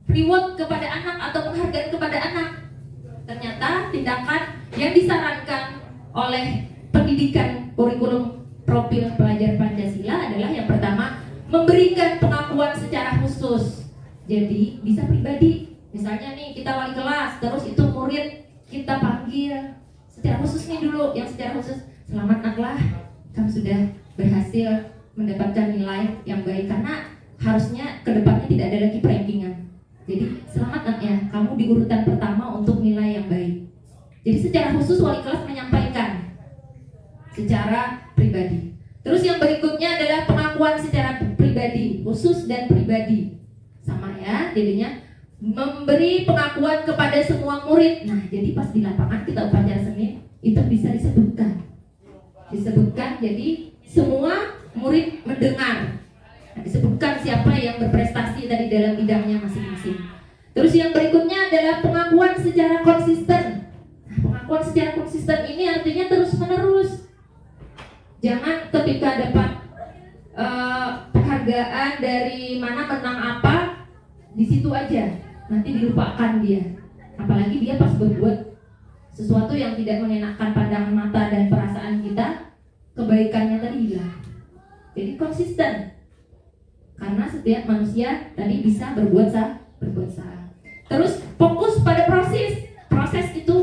[SPEAKER 2] reward kepada anak atau penghargaan kepada anak. Ternyata tindakan yang disarankan oleh pendidikan kurikulum profil pelajar Pancasila adalah yang pertama, memberikan pengakuan secara khusus. Jadi bisa pribadi, misalnya nih kita wali kelas, terus itu murid kita panggil secara khusus nih dulu, yang secara khusus, selamat naklah, kamu sudah berhasil mendapatkan nilai yang baik, karena harusnya kedepannya tidak ada lagi perankingan. Jadi selamat nak ya, kamu di urutan pertama untuk nilai yang baik. Jadi secara khusus wali kelas menyampaikan secara pribadi. Terus yang berikutnya adalah pengakuan secara pribadi, khusus dan pribadi. Sama ya, jadinya memberi pengakuan kepada semua murid. Nah, jadi pas di lapangan kita upacara seni itu bisa disebutkan, jadi semua murid mendengar. Nah, disebutkan siapa yang berprestasi tadi dalam bidangnya masing-masing. Terus yang berikutnya adalah pengakuan secara konsisten. Nah, pengakuan secara konsisten ini artinya terus-menerus. Jangan ketika dapat penghargaan dari mana, menang apa, di situ aja, nanti dilupakan dia. Apalagi dia pas berbuat sesuatu yang tidak mengenakan pandangan mata dan perasaan kita, kebaikannya tadi hilang. Jadi konsisten, karena setiap manusia tadi bisa berbuat salah. Terus fokus pada proses itu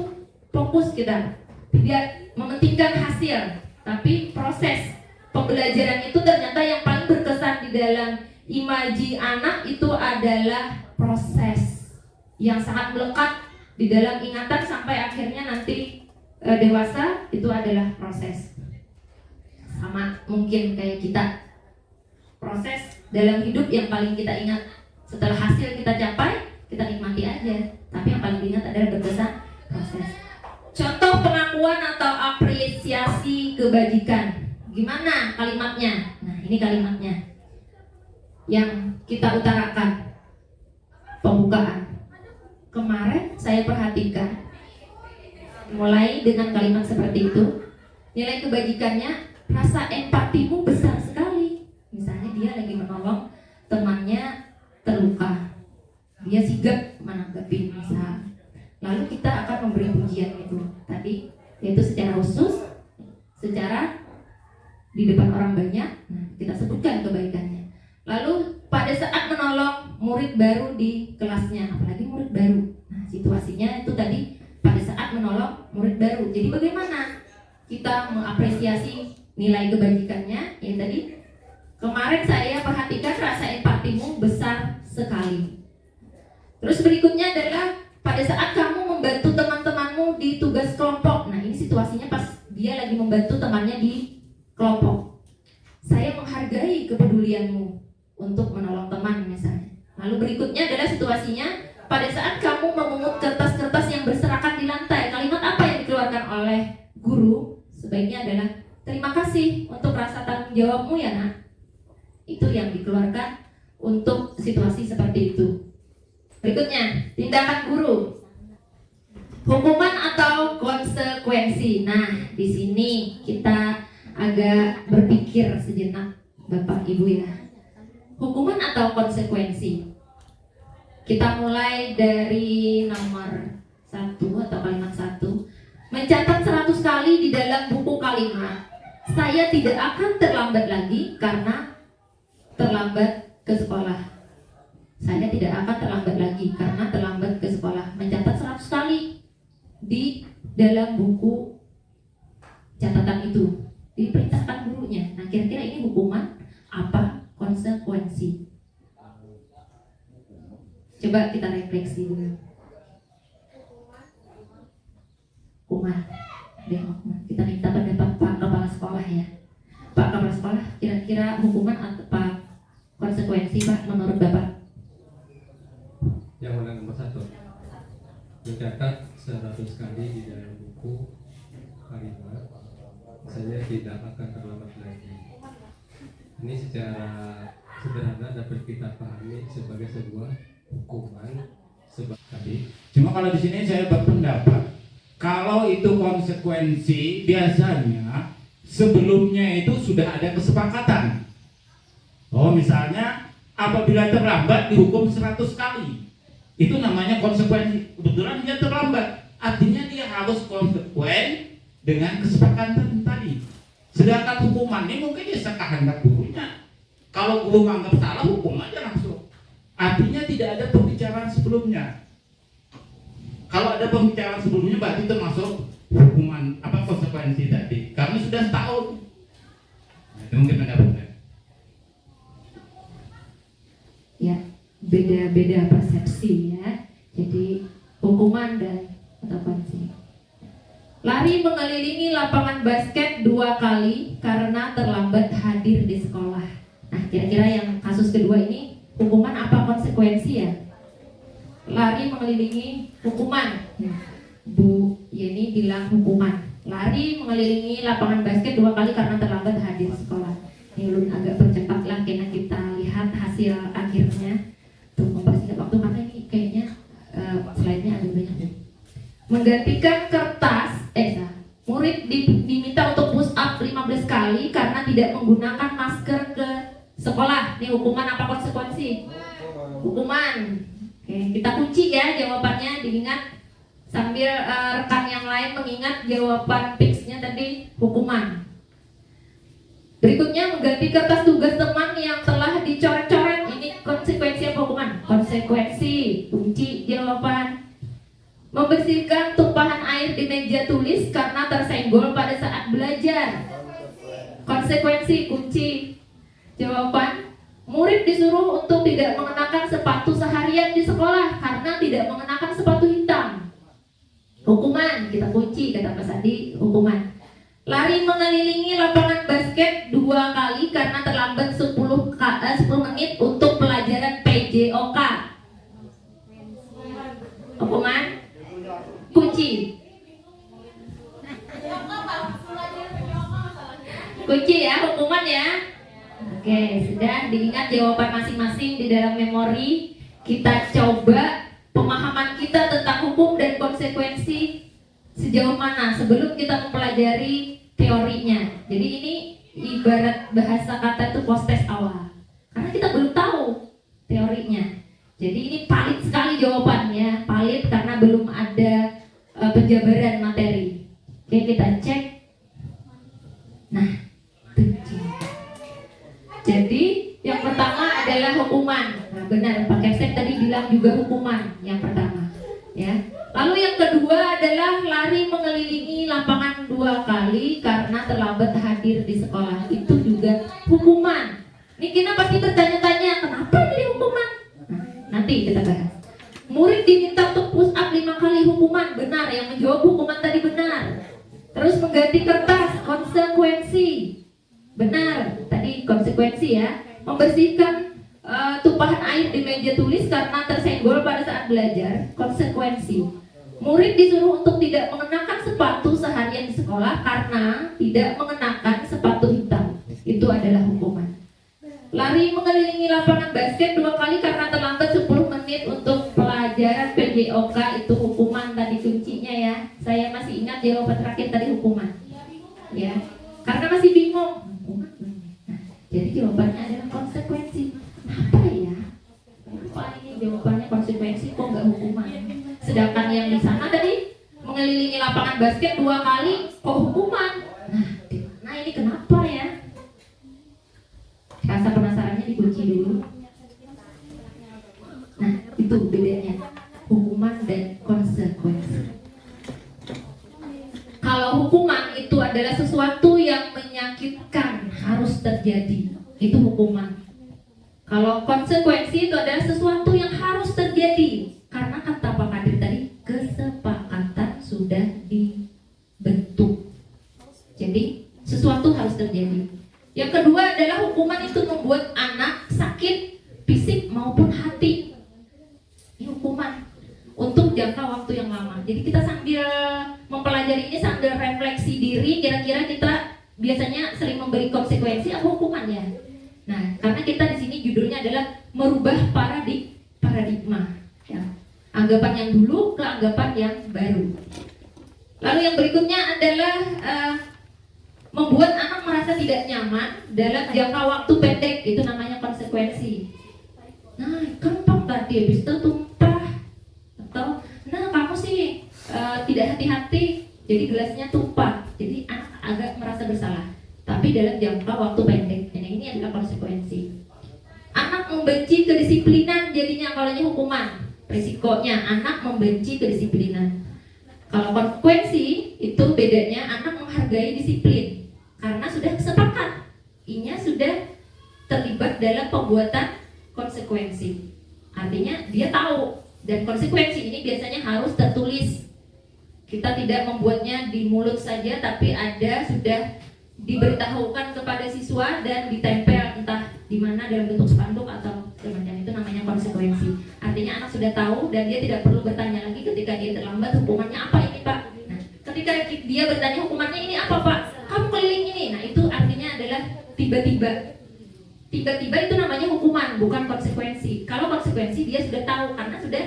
[SPEAKER 2] fokus kita, tidak mementingkan hasil, tapi proses pembelajaran itu ternyata yang paling berkesan di dalam imaji anak itu adalah proses yang sangat melekat di dalam ingatan sampai akhirnya nanti dewasa, itu adalah proses. Sama mungkin kayak kita, proses dalam hidup yang paling kita ingat. Setelah hasil kita capai, kita nikmati aja, tapi yang paling diingat adalah berkesan proses. Contoh pengakuan atau apresiasi kebajikan, gimana kalimatnya? Nah, ini kalimatnya yang kita utarakan. Pembukaan kemarin kemarin saya perhatikan, mulai dengan kalimat seperti itu, nilai kebajikannya, rasa empatimu besar sekali. Misalnya dia lagi menolong temannya terluka, dia sigap menanggapi misal. Lalu kita akan memberi pujian itu tadi, yaitu secara khusus, secara di depan orang banyak. Nah, kita sebutkan kebaikannya. Lalu pada saat menolong murid baru di kelasnya, apalagi murid baru, nah situasinya itu tadi pada saat menolong murid baru. Jadi bagaimana kita mengapresiasi nilai kebajikannya? Ya tadi kemarin saya perhatikan rasa empatimu besar sekali. Terus berikutnya adalah pada saat kamu membantu teman-temanmu di tugas kelompok. Nah ini situasinya pas dia lagi membantu temannya di kelompok. Saya menghargai kepedulianmu untuk menolong teman misalnya. Lalu berikutnya adalah situasinya pada saat kamu memungut kertas-kertas yang berserakan di lantai. Kalimat apa yang dikeluarkan oleh guru? Sebaiknya adalah terima kasih untuk rasa tanggung jawabmu ya nak. Itu yang dikeluarkan untuk situasi seperti itu. Berikutnya, tindakan guru. Hukuman atau konsekuensi. Nah, di sini kita agak berpikir sejenak, Bapak Ibu ya. Hukuman atau konsekuensi. Kita mulai dari nomor 1 atau kalimat 1. Mencatat 100 kali di dalam buku kalimat. Saya tidak akan terlambat lagi karena terlambat ke sekolah. Saya tidak akan terlambat lagi karena terlambat ke sekolah. Mencatat 100 kali di dalam buku catatan itu, diperintahkan gurunya. Nah kira-kira ini hukuman apa konsekuensi? Coba kita refleksi dulu. Hukuman. Kita minta pendapat Pak Kepala Sekolah ya. Pak Kepala Sekolah, kira-kira hukuman atau konsekuensi Pak menurut Bapak?
[SPEAKER 7] Yang mana nomor 1? Mencatat 100 kali di dalam buku kalimat, saya tidak akan terlambat lagi. Ini secara sederhana dapat kita pahami sebagai sebuah hukuman tadi.
[SPEAKER 3] Cuma kalau di sini saya berpendapat kalau itu konsekuensi biasanya sebelumnya itu sudah ada kesepakatan. Oh misalnya apabila terlambat dihukum 100 kali. Itu namanya konsekuensi. Kebetulan dia terlambat, artinya dia harus konsekuen dengan kesepakatan tadi. Sedangkan hukuman ini mungkin dia sekehendak gurunya. Kalau guru menganggap salah, hukum aja langsung. Artinya tidak ada pembicaraan sebelumnya. Kalau ada pembicaraan sebelumnya berarti termasuk hukuman apa konsekuensi tadi. Kami sudah tahu. Nah, itu mungkin ada benar.
[SPEAKER 2] Ya, beda-beda persepsi ya. Jadi hukuman dan konsekuensi. Lari mengelilingi lapangan basket 2 kali karena terlambat hadir di sekolah. Nah, kira-kira yang kasus kedua ini hukuman apa konsekuensi ya? Lari mengelilingi hukuman. Bu Yeni bilang hukuman. Lari mengelilingi lapangan basket 2 kali karena terlambat hadir di sekolah. Ini ulun agak percepat lah karena kita lihat hasil akhirnya untuk mempersingkat waktu karena ini kayaknya slide-nya ada banyak. Menggantikan kertas, murid diminta untuk push up 15 kali karena tidak menggunakan masker ke sekolah. Ini hukuman apa konsekuensi? Hukuman. Oke, kita kunci ya jawabannya, diingat sambil rekan yang lain mengingat jawaban fixnya tadi hukuman. Berikutnya mengganti kertas tugas teman yang telah dicoret-coret. Ini konsekuensi apa hukuman? Konsekuensi. Kunci jawaban. Membersihkan tumpahan air di meja tulis karena tersenggol pada saat belajar. Konsekuensi. Kunci jawaban. Murid disuruh untuk tidak mengenakan sepatu seharian di sekolah karena tidak mengenakan sepatu hitam. Hukuman. Kita kunci kata Mas Adi, hukuman. Lari mengelilingi lapangan basket 2 kali karena terlambat 10 menit untuk pelajaran PJOK. Hukuman. Kunci. Kunci ya, hukuman ya. Oke, sudah diingat jawaban masing-masing di dalam memori. Kita coba pemahaman kita tentang konsekuensi sejauh mana sebelum kita mempelajari teorinya. Jadi ini ibarat bahasa kata itu post-test awal, karena kita belum tahu teorinya. Jadi ini valid sekali jawabannya, valid karena belum ada penjabaran materi. Oke, kita cek. Nah, jadi yang pertama adalah hukuman. Nah, benar Pak Kepsek tadi bilang juga hukuman yang pertama, ya. Lalu yang kedua adalah lari mengelilingi lapangan 2 kali karena terlambat hadir di sekolah. Itu juga hukuman. Ini kita pasti bertanya-tanya, kenapa jadi hukuman? Nah, nanti kita bahas. Murid diminta untuk push up 5 kali, hukuman. Benar, yang menjawab hukuman tadi benar. Terus mengganti kertas, konsekuensi. Benar, tadi konsekuensi ya. Membersihkan tumpahan air di meja tulis karena tersenggol pada saat belajar, konsekuensi. Murid disuruh untuk tidak mengenakan sepatu seharian di sekolah karena tidak mengenakan sepatu hitam. Itu adalah hukuman. Lari mengelilingi lapangan basket 2 kali karena terlambat 10 menit untuk pelajaran PJOK, itu hukuman tadi kuncinya ya. Saya masih ingat jawaban terakhir tadi hukuman. Ya. Karena masih bingung. Nah, jadi jawabannya adalah konsekuensi. Apa ya? Apa ini jawabannya konsekuensi kok nggak hukuman? Sedangkan yang di sana tadi mengelilingi lapangan basket 2 kali kok hukuman? Nah ini kenapa ya? Rasa penasarannya dikunci dulu. Nah itu bedanya hukuman dan konsekuensi. Kalau hukuman itu adalah sesuatu yang menyakitkan harus terjadi, itu hukuman. Kalau konsekuensi itu adalah sesuatu yang harus terjadi karena kata Pak Kadir tadi kesepakatan sudah dibentuk. Jadi sesuatu harus terjadi. Yang kedua adalah hukuman itu membuat anak sakit fisik maupun hati. Ini hukuman untuk jangka waktu yang lama. Jadi kita sambil mempelajari ini sambil refleksi diri, kira-kira kita biasanya sering memberi konsekuensi atau hukuman ya. Nah, karena kita di sini judulnya adalah merubah paradigma. Ya. Anggapan yang dulu ke anggapan yang baru. Lalu yang berikutnya adalah membuat anak merasa tidak nyaman dalam jangka waktu pendek, itu namanya konsekuensi. Nah, gampang tadi habis itu tumpah, atau nah kamu sih tidak hati-hati, jadi gelasnya tumpah, jadi anak agak merasa bersalah. Tapi dalam jangka waktu pendek, nah ini adalah konsekuensi. Anak membenci kedisiplinan, jadinya kalau ini hukuman. Risikonya anak membenci kedisiplinan. Kalau konsekuensi itu bedanya anak menghargai disiplin karena sudah sepakat, inya sudah terlibat dalam pembuatan konsekuensi. Artinya dia tahu, dan konsekuensi ini biasanya harus tertulis. Kita tidak membuatnya di mulut saja, tapi ada sudah diberitahukan kepada siswa dan ditempel entah di mana dalam bentuk spanduk atau semacam itu, namanya konsekuensi. Artinya anak sudah tahu dan dia tidak perlu bertanya lagi ketika dia terlambat hukumannya apa ini Pak. Nah, ketika dia bertanya hukumannya ini apa Pak? Kamu keliling ini. Nah, itu artinya adalah tiba-tiba. Tiba-tiba itu namanya hukuman, bukan konsekuensi. Kalau konsekuensi dia sudah tahu karena sudah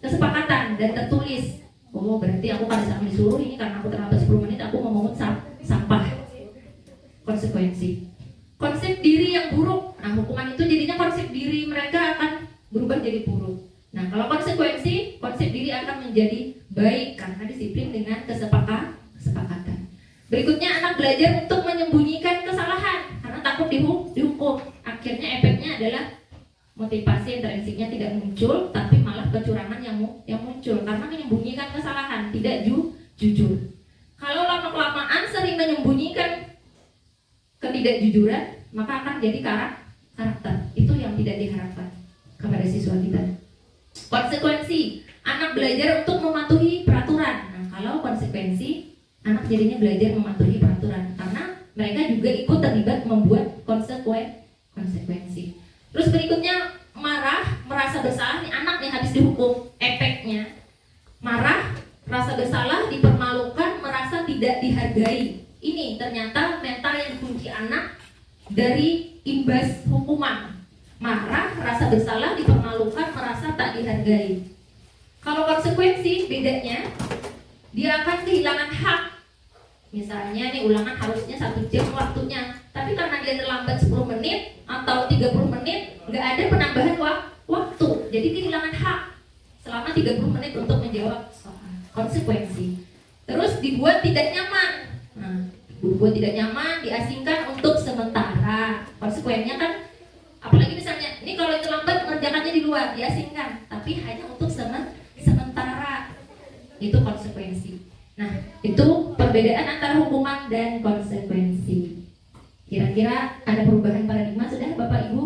[SPEAKER 2] kesepakatan dan tertulis. Oh, berarti aku pada saat disuruh ini karena aku terlambat 10 menit aku mau memungut sampah. Konsekuensi. Konsep diri yang buruk. Nah, hukuman itu jadinya konsep diri mereka akan berubah jadi buruk. Nah, kalau konsekuensi, konsep diri akan menjadi baik karena disiplin dengan kesepakatan. Berikutnya, anak belajar untuk menyembunyikan kesalahan karena takut dihukum. Akhirnya efeknya adalah motivasi intrinsiknya tidak muncul, tapi malah kecurangan yang muncul karena menyembunyikan kesalahan, tidak jujur. Kalau lama-kelamaan sering menyembunyikan ketidakjujuran, maka akan jadi karakter. Itu yang tidak diharapkan kepada siswa kita. Konsekuensi, anak belajar untuk mematuhi peraturan. Nah, kalau konsekuensi, anak jadinya belajar mematuhi peraturan karena mereka juga ikut terlibat membuat konsekuensi. Terus berikutnya, marah, merasa bersalah. Nih anak yang habis dihukum, efeknya marah, merasa bersalah, dipermalukan, merasa tidak dihargai. Ini ternyata mental yang dikunci anak dari imbas hukuman. Marah, rasa bersalah, dipermalukan, merasa tak dihargai. Kalau konsekuensi bedanya dia akan kehilangan hak. Misalnya nih ulangan harusnya 1 jam waktunya, tapi karena dia terlambat 10 menit atau 30 menit, nggak ada penambahan waktu, jadi kehilangan hak selama 30 menit untuk menjawab soal. Konsekuensi. Terus dibuat tidak nyaman. Nah, dibuat tidak nyaman, diasingkan untuk sementara. Konsekuensinya kan, apalagi misalnya, ini kalau terlambat mengerjakannya di luar, diasingkan, tapi hanya untuk sementara. Itu konsekuensi. Nah, itu perbedaan antara hukuman dan konsekuensi. Kira-kira ada perubahan paradigma sudah Bapak Ibu?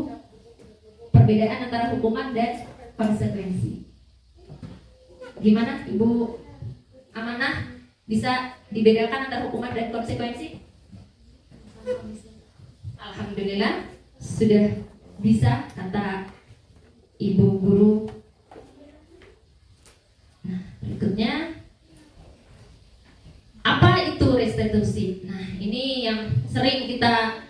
[SPEAKER 2] Perbedaan antara hukuman dan konsekuensi. Gimana Ibu Amanah? Bisa dibedakan antara hukuman dan konsekuensi? Alhamdulillah sudah bisa, kata Ibu Guru. Nah, berikutnya, apa itu restitusi? Nah, ini yang sering kita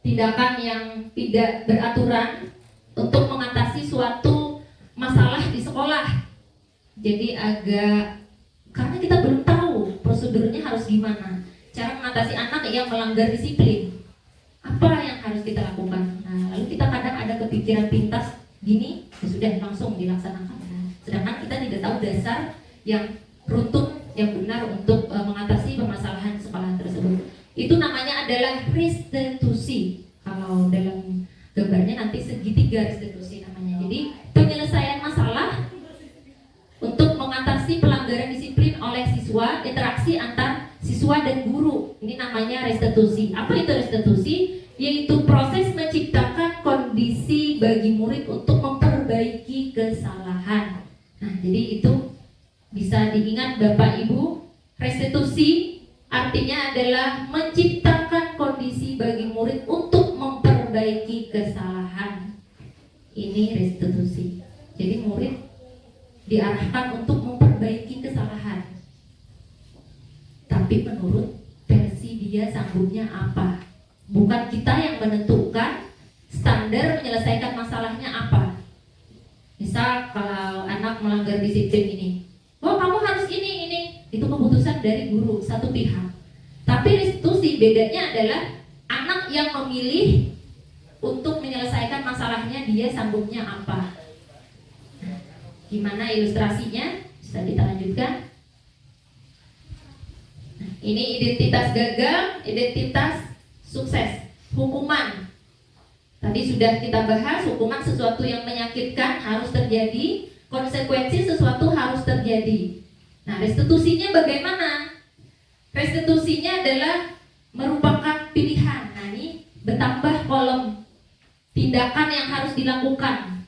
[SPEAKER 2] tindakan yang tidak beraturan untuk mengatasi suatu masalah di sekolah. Jadi karena kita belum tahu prosedurnya harus gimana, cara mengatasi anak yang melanggar disiplin, apa yang harus kita lakukan. Nah, lalu kita kadang ada kepikiran pintas gini, ya sudah langsung dilaksanakan. Nah, sedangkan kita tidak tahu dasar yang runtut yang benar untuk mengatasi permasalahan sekolah tersebut. Itu namanya adalah restitusi. Kalau dalam gambarnya nanti segitiga restitusi namanya. Jadi penyelesaian masalah untuk mengatasi pelanggaran disiplin oleh siswa, interaksi antar siswa dan guru. Ini namanya restitusi. Apa itu restitusi? Yaitu proses menciptakan kondisi bagi murid untuk memperbaiki kesalahan. Nah, jadi itu bisa diingat Bapak Ibu, restitusi artinya adalah menciptakan kondisi bagi murid untuk memperbaiki kesalahan. Ini restitusi. Jadi murid diarahkan untuk memperbaiki kesalahan. Tapi menurut versi dia sanggupnya apa? Bukan kita yang menentukan standar menyelesaikan masalahnya apa. Misal kalau anak melanggar disiplin ini, oh kamu harus ini, itu keputusan dari guru satu pihak. Tapi restitusi bedanya adalah anak yang memilih untuk menyelesaikan masalahnya, dia sanggupnya apa. Gimana ilustrasinya? Bisa kita lanjutkan. Nah, ini identitas gagal, identitas sukses. Hukuman. Tadi sudah kita bahas, hukuman sesuatu yang menyakitkan harus terjadi, konsekuensi sesuatu harus terjadi. Nah, restitusinya bagaimana? Restitusinya adalah merupakan pilihan. Nah, ini bertambah kolom tindakan yang harus dilakukan.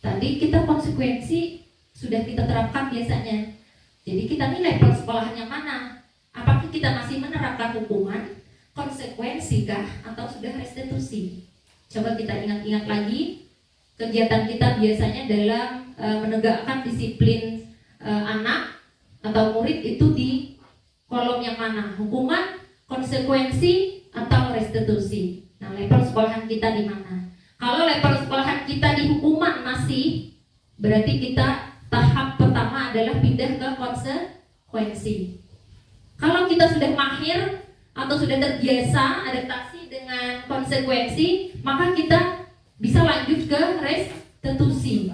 [SPEAKER 2] Tadi kita konsekuensi sudah kita terapkan biasanya. Jadi kita nilai persekolahan yang mana? Apakah kita masih menerapkan hukuman, konsekuensi kah, atau sudah restitusi? Coba kita ingat-ingat lagi. Kegiatan kita biasanya dalam menegakkan disiplin anak atau murid itu di kolom yang mana? Hukuman, konsekuensi, atau restitusi? Nah, level sekolahan kita di mana? Kalau level sekolahan kita di hukuman masih, berarti kita tahap pertama adalah pindah ke konsekuensi. Kalau kita sudah mahir atau sudah terbiasa adaptasi dengan konsekuensi, maka kita bisa lanjut ke restitusi.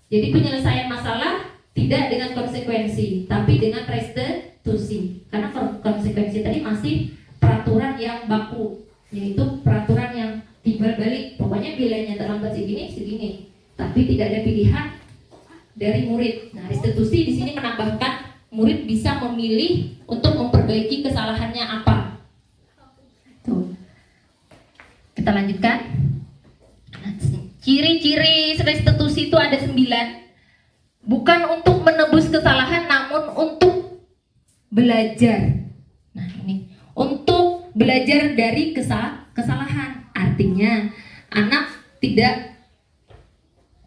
[SPEAKER 2] Jadi penyelesaian masalah tidak dengan konsekuensi, tapi dengan restitusi. Karena konsekuensi tadi masih peraturan yang baku, yaitu peraturan yang timbal balik. Pokoknya bilangnya terlambat segini, tapi tidak ada pilihan dari murid. Nah, restitusi di sini menambahkan murid bisa memilih untuk memperbaiki kesalahannya apa. Tuh. Kita lanjutkan. Ciri-ciri restitusi itu ada 9. Bukan untuk menebus kesalahan, namun untuk belajar. Nah, ini untuk belajar dari kesalahan. Artinya anak tidak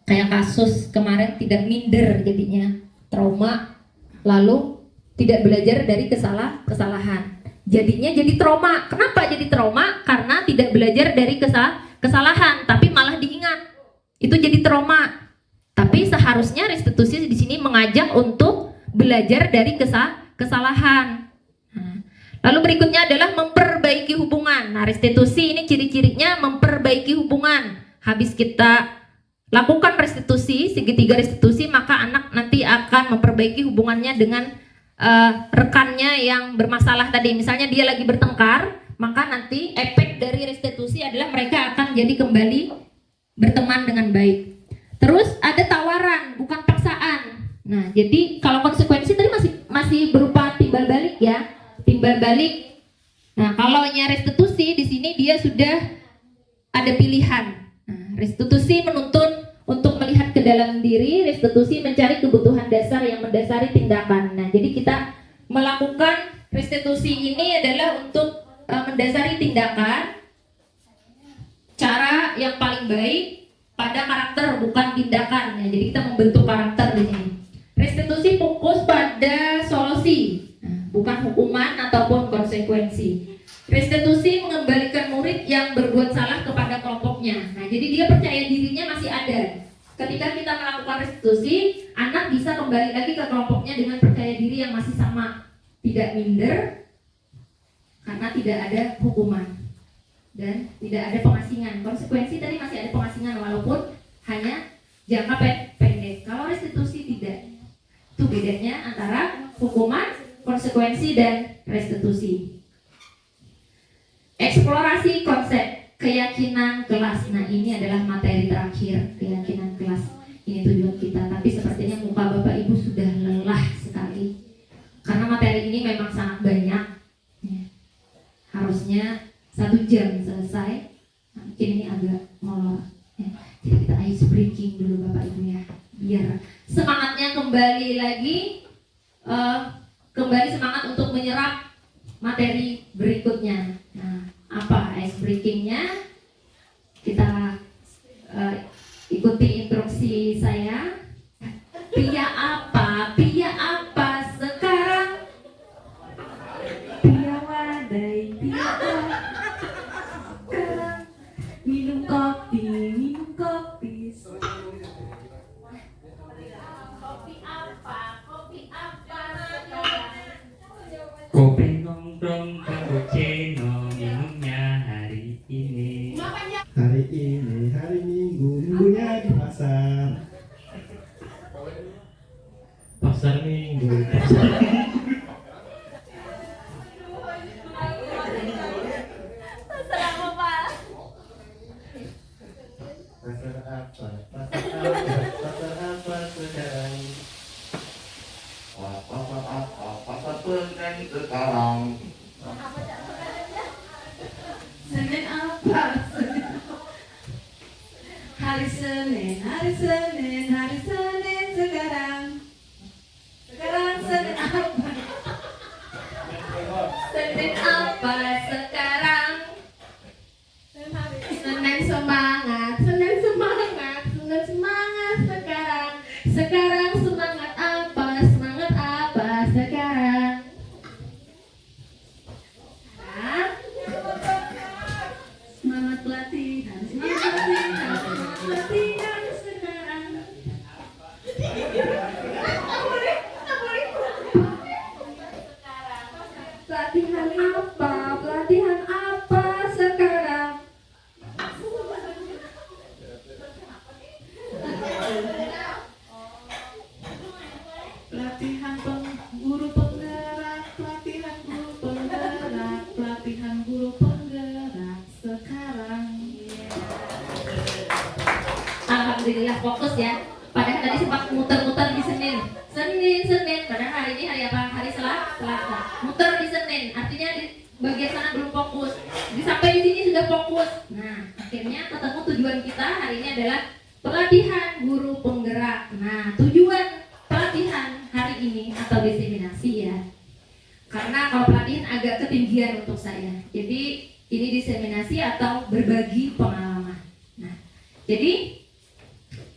[SPEAKER 2] kayak kasus kemarin, tidak minder jadinya trauma, lalu tidak belajar dari kesalahan. Jadinya jadi trauma. Kenapa jadi trauma? Karena tidak belajar dari kesalahan, tapi malah diingat. Itu jadi trauma. Tapi seharusnya restitusi di sini mengajak untuk belajar dari kesalahan. Nah, lalu berikutnya adalah memperbaiki hubungan. Nah, restitusi ini ciri-cirinya memperbaiki hubungan. Habis kita lakukan restitusi, segitiga restitusi, maka anak nanti akan memperbaiki hubungannya dengan rekannya yang bermasalah tadi. Misalnya dia lagi bertengkar, maka nanti efek dari restitusi adalah mereka akan jadi kembali berteman dengan baik. Terus ada tawaran, bukan paksaan. Nah, jadi kalau konsekuensi tadi masih berupa timbal balik ya, timbal balik. Nah, kalau restitusi di sini dia sudah ada pilihan. Nah, restitusi menuntun untuk melihat ke dalam diri, restitusi mencari kebutuhan dasar yang mendasari tindakan. Nah, jadi kita melakukan restitusi ini adalah untuk mendasari tindakan, cara yang paling baik pada karakter bukan tindakan. Nah, jadi kita membentuk karakter di sini. Restitusi fokus pada solusi, bukan hukuman ataupun konsekuensi. Restitusi mengembalikan murid yang berbuat salah kepada kelompoknya. Nah, jadi dia percaya dirinya masih ada. Ketika kita melakukan restitusi, anak bisa kembali lagi ke kelompoknya dengan percaya diri yang masih sama, tidak minder, karena tidak ada hukuman dan tidak ada pengasingan. Konsekuensi tadi masih ada pengasingan walaupun hanya jangka pendek. Kalau restitusi tidak. Itu bedanya antara hukuman, konsekuensi, dan restitusi. Eksplorasi konsep keyakinan kelas. Nah, ini adalah materi terakhir, keyakinan kelas. Ini tujuan kita. Tapi sepertinya muka Bapak Ibu sudah lelah sekali karena materi ini memang sangat banyak. Harusnya 1 jam selesai. Nah, mungkin ini agak molor. Jadi kita ice breaking dulu Bapak Ibu ya, biar semangatnya kembali lagi, kembali semangat untuk menyerap materi berikutnya. Nah, apa ice breakingnya? Kita ikuti instruksi saya. Pia apa sekarang?
[SPEAKER 8] Pia wadai, pia sekarang. Minum kopi
[SPEAKER 9] Kopi nongkrong cappuccino minumnya hari ini.
[SPEAKER 10] Hari ini hari minggunya di pasar.
[SPEAKER 9] Pasar minggu.
[SPEAKER 10] Pasar apa? Pasar apa sekarang?
[SPEAKER 6] Pasar Senen sekarang.
[SPEAKER 8] Senin apa? Hari Senin sekarang. Sekarang Senin apa?
[SPEAKER 2] Senin apa sekarang?
[SPEAKER 8] Senin semangat sekarang. Sekarang semangat apa sekarang? Semangat pelatihan sekarang. Pelatihan apa sekarang? Pelatihan guru penggerak sekarang.
[SPEAKER 2] Alhamdulillah fokus ya. Padahal tadi sempat muter-muter di Senin. Padahal hari ini hari apa? Hari Selasa. Muter di Senin. Artinya di bagian sana belum fokus. Sampai di sini sudah fokus. Nah, akhirnya ketemu tujuan kita hari ini adalah pelatihan guru penggerak. Nah, tujuan pelatihan hari ini atau diseminasi ya. Karena kalau pelatihan agak ketinggian untuk saya. Jadi ini diseminasi atau berbagi pengalaman. Nah, jadi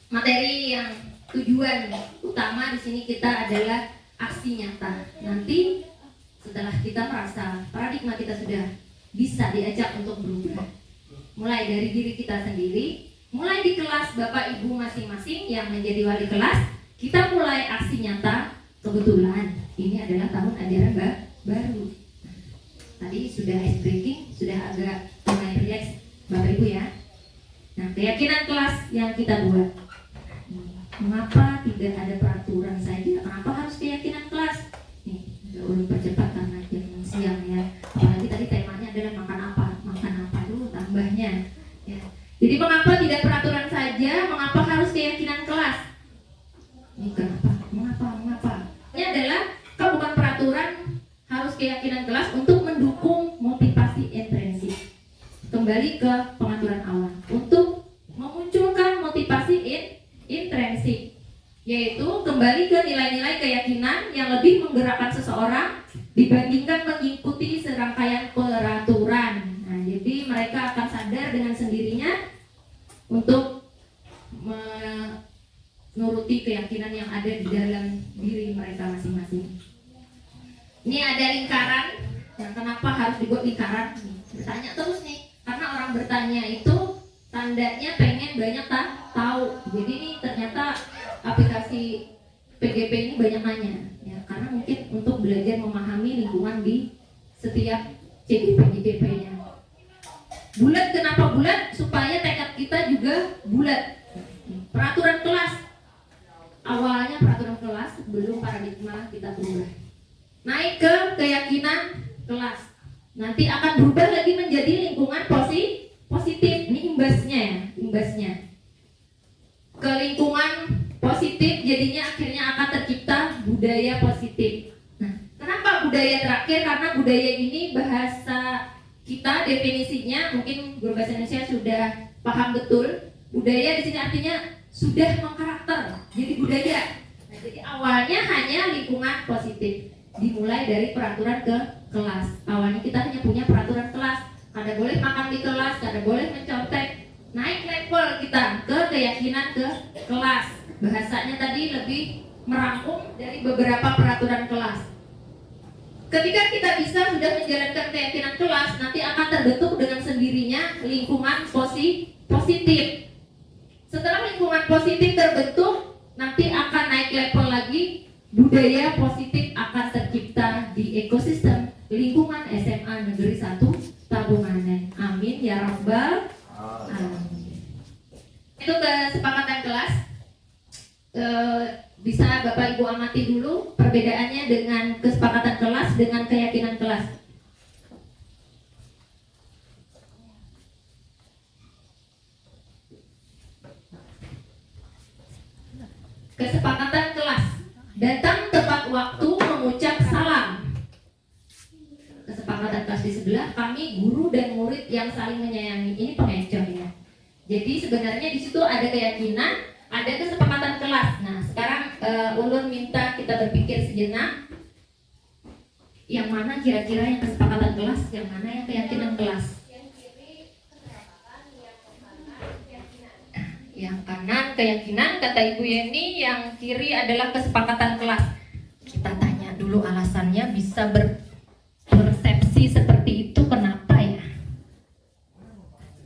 [SPEAKER 2] materi yang tujuan utama di sini kita adalah aksi nyata. Nanti setelah kita merasa paradigma kita sudah bisa diajak untuk berubah, mulai dari diri kita sendiri, mulai di kelas Bapak Ibu masing-masing yang menjadi wali kelas, kita mulai aksi nyata. kebetulan ini adalah tahun ajaran baru. Tadi sudah ice breaking, sudah agak mulai relax Bapak Ibu ya. Nah, keyakinan kelas yang kita buat. Mengapa tidak ada peraturan saja? Kenapa harus keyakinan kelas? Nih, ulun percepat karena jam siang ya. Apalagi tadi temanya adalah makan apa dulu tambahnya. Ya. Jadi mengapa tidak peraturan saja? Mengapa harus keyakinan kelas? Ini kenapa? Mengapa? Ini adalah kalau bukan peraturan, harus keyakinan kelas untuk mendukung motivasi intrinsik. Kembali ke pengaturan awal untuk memunculkan motivasi intrinsik, yaitu kembali ke nilai-nilai keyakinan yang lebih menggerakkan seseorang dibandingkan mengikuti serangkaian peraturan. Nah, jadi mereka akan sadar dengan sendirinya untuk menuruti keyakinan yang ada di dalam diri mereka masing-masing. Ini ada lingkaran. Nah, kenapa harus dibuat lingkaran? Bertanya terus nih, karena orang bertanya itu tandanya pengen banyak tahu. Jadi ini ternyata aplikasi PGP ini banyak nanya, ya, karena mungkin untuk belajar memahami lingkungan di setiap CGP-nya. Bulat, kenapa bulat? Supaya tekad kita juga bulat. Peraturan kelas, awalnya peraturan kelas, belum paradigma kita berubah. Naik ke keyakinan kelas, nanti akan berubah lagi menjadi lingkungan positif. Ini imbasnya ke lingkungan positif, jadinya akhirnya akan tercipta budaya positif. Nah, kenapa budaya terakhir? Karena budaya ini bahasa kita definisinya mungkin guru bahasa Indonesia sudah paham betul. Budaya di sini artinya sudah mengkarakter jadi budaya. Nah, jadi awalnya hanya lingkungan positif, dimulai dari peraturan ke kelas. Awalnya kita hanya punya peraturan kelas, kada boleh makan di kelas, kada boleh mencontek. Naik level kita ke keyakinan ke kelas. Bahasanya tadi lebih merangkum dari beberapa peraturan kelas. Ketika kita bisa sudah menjalankan keyakinan kelas, nanti akan terbentuk dengan sendirinya lingkungan positif. Setelah lingkungan positif terbentuk, nanti akan naik level lagi, budaya positif akan tercipta di ekosistem lingkungan SMA Negeri 1 Tabunganen. Amin ya rabbal alamin. Itu kesepakatan kelas. Bisa Bapak Ibu amati dulu perbedaannya dengan kesepakatan kelas dengan keyakinan kelas. Kesepakatan kelas, datang tepat waktu mengucap salam. Kesepakatan kelas di sebelah, kami guru dan murid yang saling menyayangi. Ini pengecoh ya. Jadi sebenarnya di situ ada keyakinan, ada kesepakatan kelas. Nah, sekarang ulun minta kita berpikir sejenak. Yang mana kira-kira yang kesepakatan kelas, yang mana yang keyakinan kelas? Yang kanan keyakinan, kata Ibu Yeni. Yang kiri adalah kesepakatan kelas. Kita tanya dulu alasannya bisa berpersepsi seperti itu kenapa ya?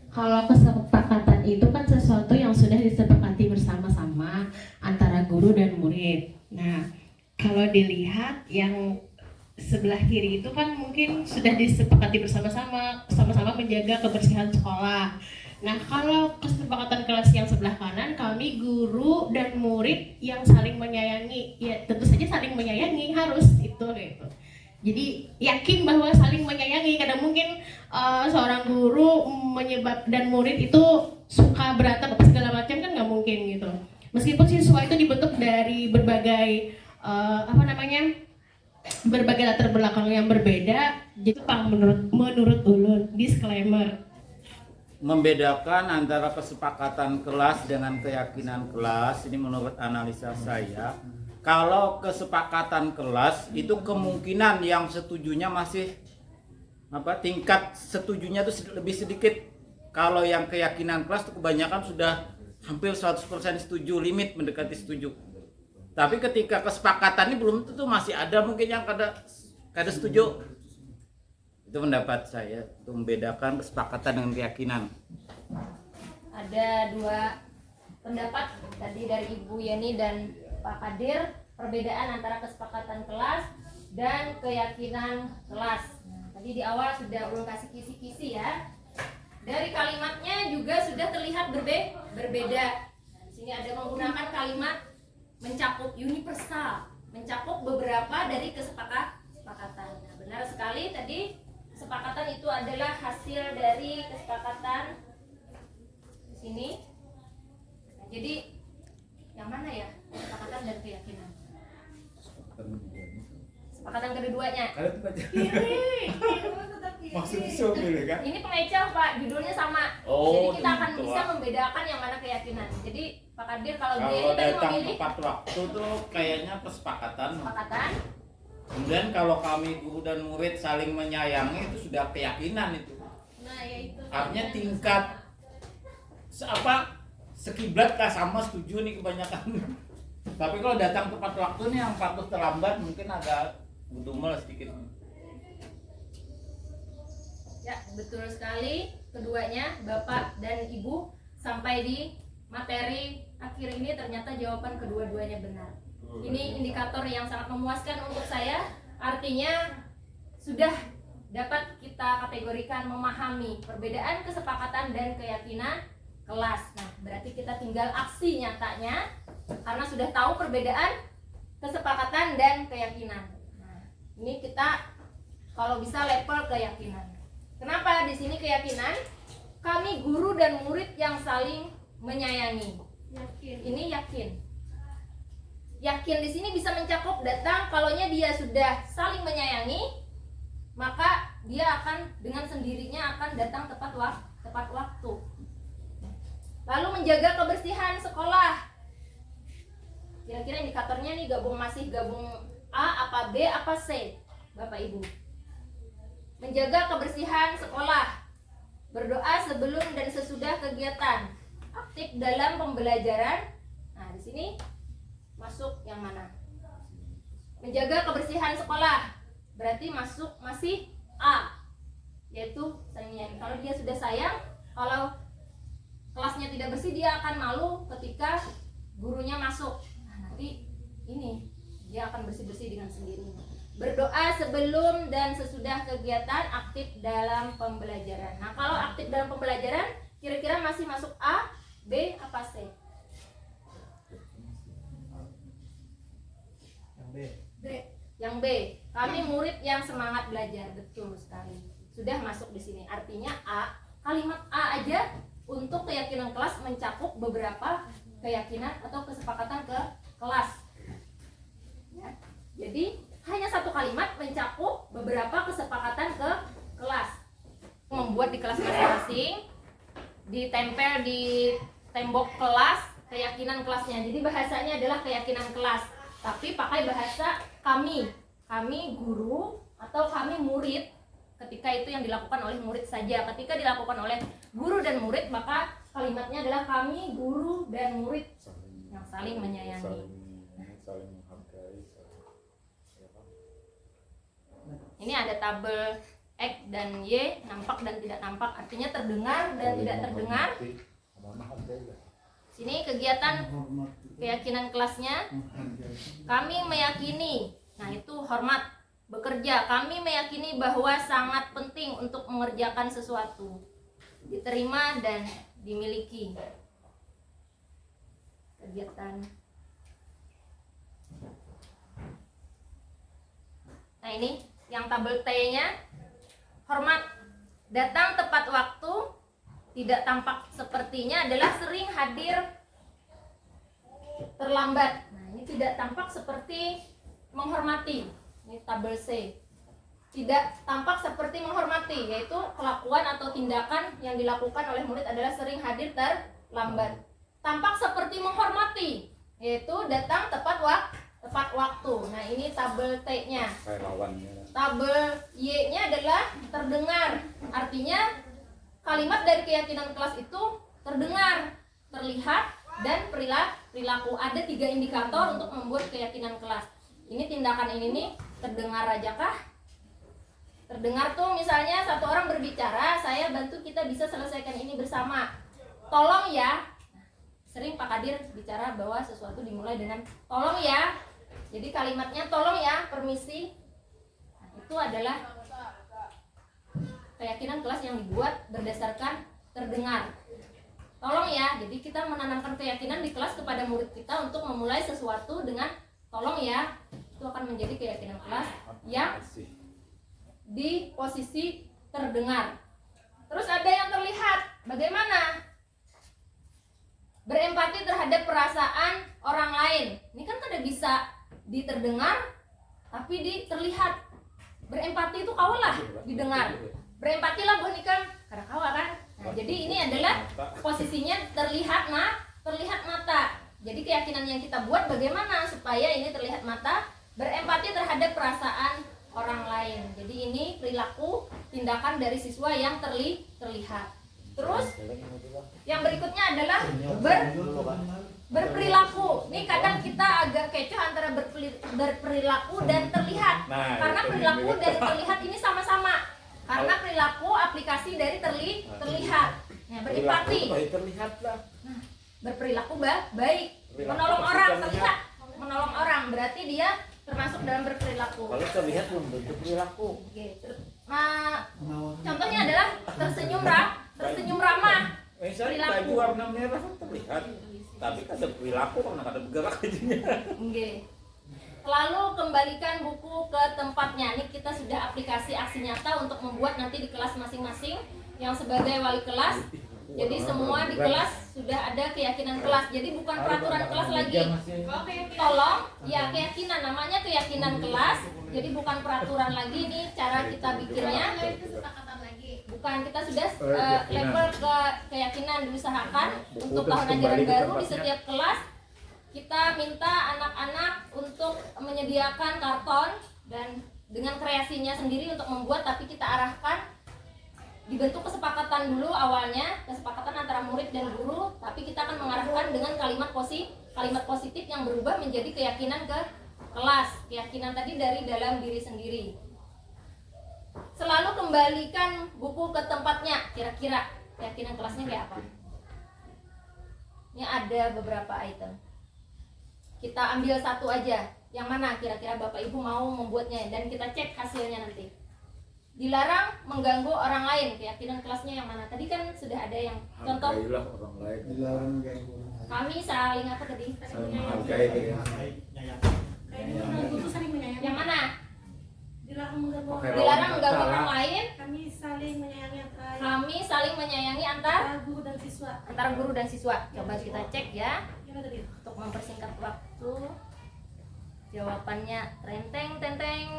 [SPEAKER 11] Kalau kesepakatan itu kan sesuatu yang sudah disepakati bersama-sama antara guru dan murid. Nah, kalau dilihat yang sebelah kiri itu kan mungkin sudah disepakati bersama-sama, sama-sama menjaga kebersihan sekolah. Nah, kalau kesepakatan kelas yang sebelah kanan, kami guru dan murid yang saling menyayangi. Ya, tentu saja saling menyayangi harus itu gitu. Jadi yakin bahwa saling menyayangi. Kadang mungkin seorang guru dan murid itu suka berantem segala macam kan nggak mungkin gitu. Meskipun siswa itu dibentuk dari berbagai berbagai latar belakang yang berbeda. Jadi menurut ulun disclaimer.
[SPEAKER 12] Membedakan antara kesepakatan kelas dengan keyakinan kelas ini menurut analisa saya. Kalau kesepakatan kelas itu kemungkinan yang setujunya masih tingkat setujunya itu lebih sedikit. Kalau yang keyakinan kelas itu kebanyakan sudah hampir 100% setuju, limit mendekati setuju. Tapi ketika kesepakatan ini belum tentu, masih ada mungkin yang kada setuju. Itu pendapat saya untuk membedakan kesepakatan dengan keyakinan.
[SPEAKER 1] Ada dua pendapat tadi dari Ibu Yeni dan Pak Kadir. perbedaan antara kesepakatan kelas dan keyakinan kelas. Nah, tadi di awal sudah ulun kasih kisi-kisi ya. Dari kalimatnya juga sudah terlihat berbeda. Nah, di sini ada menggunakan kalimat mencakup universal, mencakup beberapa dari kesepakatan. Nah, benar sekali tadi kesepakatan itu adalah hasil dari kesepakatan di sini. Nah, jadi yang mana ya kesepakatan dan keyakinan? Kesepakatan keduanya.
[SPEAKER 12] Ada tuh baca. Maksudnya
[SPEAKER 1] Kiri.
[SPEAKER 12] pilih kan?
[SPEAKER 1] Ini pengecal Pak, judulnya sama.
[SPEAKER 12] Oh,
[SPEAKER 1] Jadi kita akan
[SPEAKER 12] gitu,
[SPEAKER 1] bisa
[SPEAKER 12] Pak.
[SPEAKER 1] membedakan yang mana keyakinan. Jadi Pak Kadir kalau dia
[SPEAKER 12] Kalau
[SPEAKER 1] ini tadi
[SPEAKER 12] datang
[SPEAKER 1] memilih
[SPEAKER 12] tepat waktu tuh kayaknya kesepakatan.
[SPEAKER 1] kesepakatan.
[SPEAKER 12] Kemudian kalau kami guru dan murid saling menyayangi itu sudah keyakinan itu.
[SPEAKER 1] Nah, yaitu
[SPEAKER 12] Artinya tingkat sekiblat lah, sama setuju nih kebanyakan. Tapi kalau datang tepat waktu nih yang patuh terlambat mungkin agak budumel sedikit.
[SPEAKER 1] ya, betul sekali. Keduanya Bapak dan Ibu sampai di materi akhir ini ternyata jawaban kedua-duanya benar. Ini indikator yang sangat memuaskan untuk saya. Artinya sudah dapat kita kategorikan memahami perbedaan kesepakatan dan keyakinan kelas. Nah, berarti kita tinggal aksi nyatanya karena sudah tahu perbedaan kesepakatan dan keyakinan. Nah, ini kita kalau bisa level keyakinan. Kenapa di sini keyakinan? Kami guru dan murid yang saling menyayangi.
[SPEAKER 5] Yakin.
[SPEAKER 1] Ini yakin. Yakin di sini bisa mencakup datang kalaunya dia sudah saling menyayangi, maka dia akan dengan sendirinya akan datang tepat waktu. Lalu menjaga kebersihan sekolah. Kira-kira indikatornya nih gabung A apa B apa C, Bapak Ibu. Menjaga kebersihan sekolah, berdoa sebelum dan sesudah kegiatan, aktif dalam pembelajaran. Nah, di sini masuk yang mana? Menjaga kebersihan sekolah, berarti masih A, yaitu sayang. Kalau dia sudah sayang, kalau kelasnya tidak bersih dia akan malu ketika gurunya masuk. Nah, nanti ini dia akan bersih-bersih dengan sendirinya. Berdoa sebelum dan sesudah kegiatan, aktif dalam pembelajaran. Nah, kalau aktif dalam pembelajaran kira-kira masih masuk A, B, apa C? Yang B. Kami murid yang semangat belajar. Betul sekali. Sudah masuk di sini. Artinya A, kalimat A aja untuk keyakinan kelas mencakup beberapa keyakinan atau kesepakatan ke kelas. Ya. Jadi hanya satu kalimat mencakup beberapa kesepakatan ke kelas. Membuat di kelas masing-masing, ditempel di tembok kelas keyakinan kelasnya. Jadi bahasanya adalah keyakinan kelas, tapi pakai bahasa kami guru atau kami murid. Ketika itu yang dilakukan oleh murid saja. Ketika dilakukan oleh guru dan murid, maka kalimatnya adalah kami guru dan murid yang saling menyayangi.
[SPEAKER 4] Saling menghargai.
[SPEAKER 1] Ini ada tabel X dan Y, nampak dan tidak nampak, artinya terdengar dan tidak terdengar. Sini kegiatan keyakinan kelasnya. Kami meyakini, nah itu hormat. Bekerja, kami meyakini bahwa sangat penting untuk mengerjakan sesuatu, diterima dan dimiliki. Kegiatan. Nah ini yang tabel T-nya, hormat, datang tepat waktu, tidak tampak sepertinya adalah sering hadir terlambat. Nah ini tidak tampak seperti menghormati. Ini tabel C. Tidak tampak seperti menghormati, yaitu kelakuan atau tindakan yang dilakukan oleh murid adalah sering hadir terlambat. Tampak seperti menghormati, yaitu datang tepat waktu. Nah ini tabel T-nya. Tabel Y-nya adalah terdengar. Artinya kalimat dari keyakinan kelas itu terdengar, terlihat, dan perilaku. Ada 3 indikator untuk membuat keyakinan kelas. Ini tindakan ini nih terdengar aja kah? Terdengar tuh misalnya satu orang berbicara, saya bantu kita bisa selesaikan ini bersama. Tolong ya. Sering Pak Kadir bicara bahwa sesuatu dimulai dengan tolong ya. Jadi kalimatnya tolong ya, permisi. Nah, itu adalah keyakinan kelas yang dibuat berdasarkan terdengar. Tolong ya, jadi kita menanamkan keyakinan di kelas kepada murid kita untuk memulai sesuatu dengan tolong ya. Itu akan menjadi keyakinan kelas yang di posisi terdengar. Terus ada yang terlihat. Bagaimana? Berempati terhadap perasaan orang lain. Ini kan tidak bisa diterdengar tapi terlihat. Berempati itu kawalah didengar. Berempatilah Bu Nikam karena kawa kan. Nah, jadi ini adalah posisinya terlihat mata. Jadi keyakinan yang kita buat bagaimana supaya ini terlihat mata, berempati terhadap perasaan orang lain. Jadi ini perilaku tindakan dari siswa yang terlihat. Terus yang berikutnya adalah berperilaku. Ini kadang kita agak kecoh antara berperilaku dan terlihat. Karena perilaku dan terlihat ini sama-sama. Karena perilaku aplikasi dari terlihat. Nah, berempati. Nah, berperilaku baik. Menolong orang terlihat. Menolong orang berarti dia termasuk dalam berperilaku.
[SPEAKER 12] Kalau terlihat belum bentuk perilaku.
[SPEAKER 1] Nah, contohnya adalah tersenyum ramah.
[SPEAKER 12] Misalnya baju warna merah kan terlihat, tapi kan ada perilaku karena ada bergerak aja.
[SPEAKER 1] Lalu kembalikan buku ke tempatnya. Ini kita sudah aplikasi aksi nyata untuk membuat nanti di kelas masing-masing yang sebagai wali kelas. Jadi semua di kelas sudah ada keyakinan kelas. Jadi bukan peraturan kelas lagi. Tolong, ya keyakinan, namanya keyakinan kelas. Jadi bukan peraturan lagi, ini cara kita bikinnya. Bukan, kita sudah level ke keyakinan diusahakan untuk tahun ajaran baru di setiap kelas. Kita minta anak-anak untuk menyediakan karton dan dengan kreasinya sendiri untuk membuat, tapi kita arahkan dibentuk kesepakatan dulu awalnya, kesepakatan antara murid dan guru, tapi kita akan mengarahkan dengan kalimat positif yang berubah menjadi keyakinan ke kelas. Keyakinan tadi dari dalam diri sendiri. Selalu kembalikan buku ke tempatnya. Kira-kira keyakinan kelasnya kayak apa? Ini ada beberapa item. Kita ambil satu aja. Yang mana kira-kira Bapak Ibu mau membuatnya dan kita cek hasilnya nanti. Dilarang mengganggu orang lain. Keyakinan kelasnya yang mana? Tadi kan sudah ada yang contoh.
[SPEAKER 12] Hargailah orang lain.
[SPEAKER 10] Dilarang mengganggu.
[SPEAKER 1] Kami saling apa tadi?
[SPEAKER 12] Saling menghargai.
[SPEAKER 1] Yang mana?
[SPEAKER 8] Dilarang mengganggu
[SPEAKER 1] Dilarang mengganggu orang lain.
[SPEAKER 8] Kami saling menyayangi antara
[SPEAKER 1] Kami saling menyayangi antara
[SPEAKER 8] guru dan siswa.
[SPEAKER 1] Antara guru dan siswa. Coba kita cek ya.
[SPEAKER 8] Gimana tadi?
[SPEAKER 1] Untuk mempersingkat waktu. Jawabannya tenteng.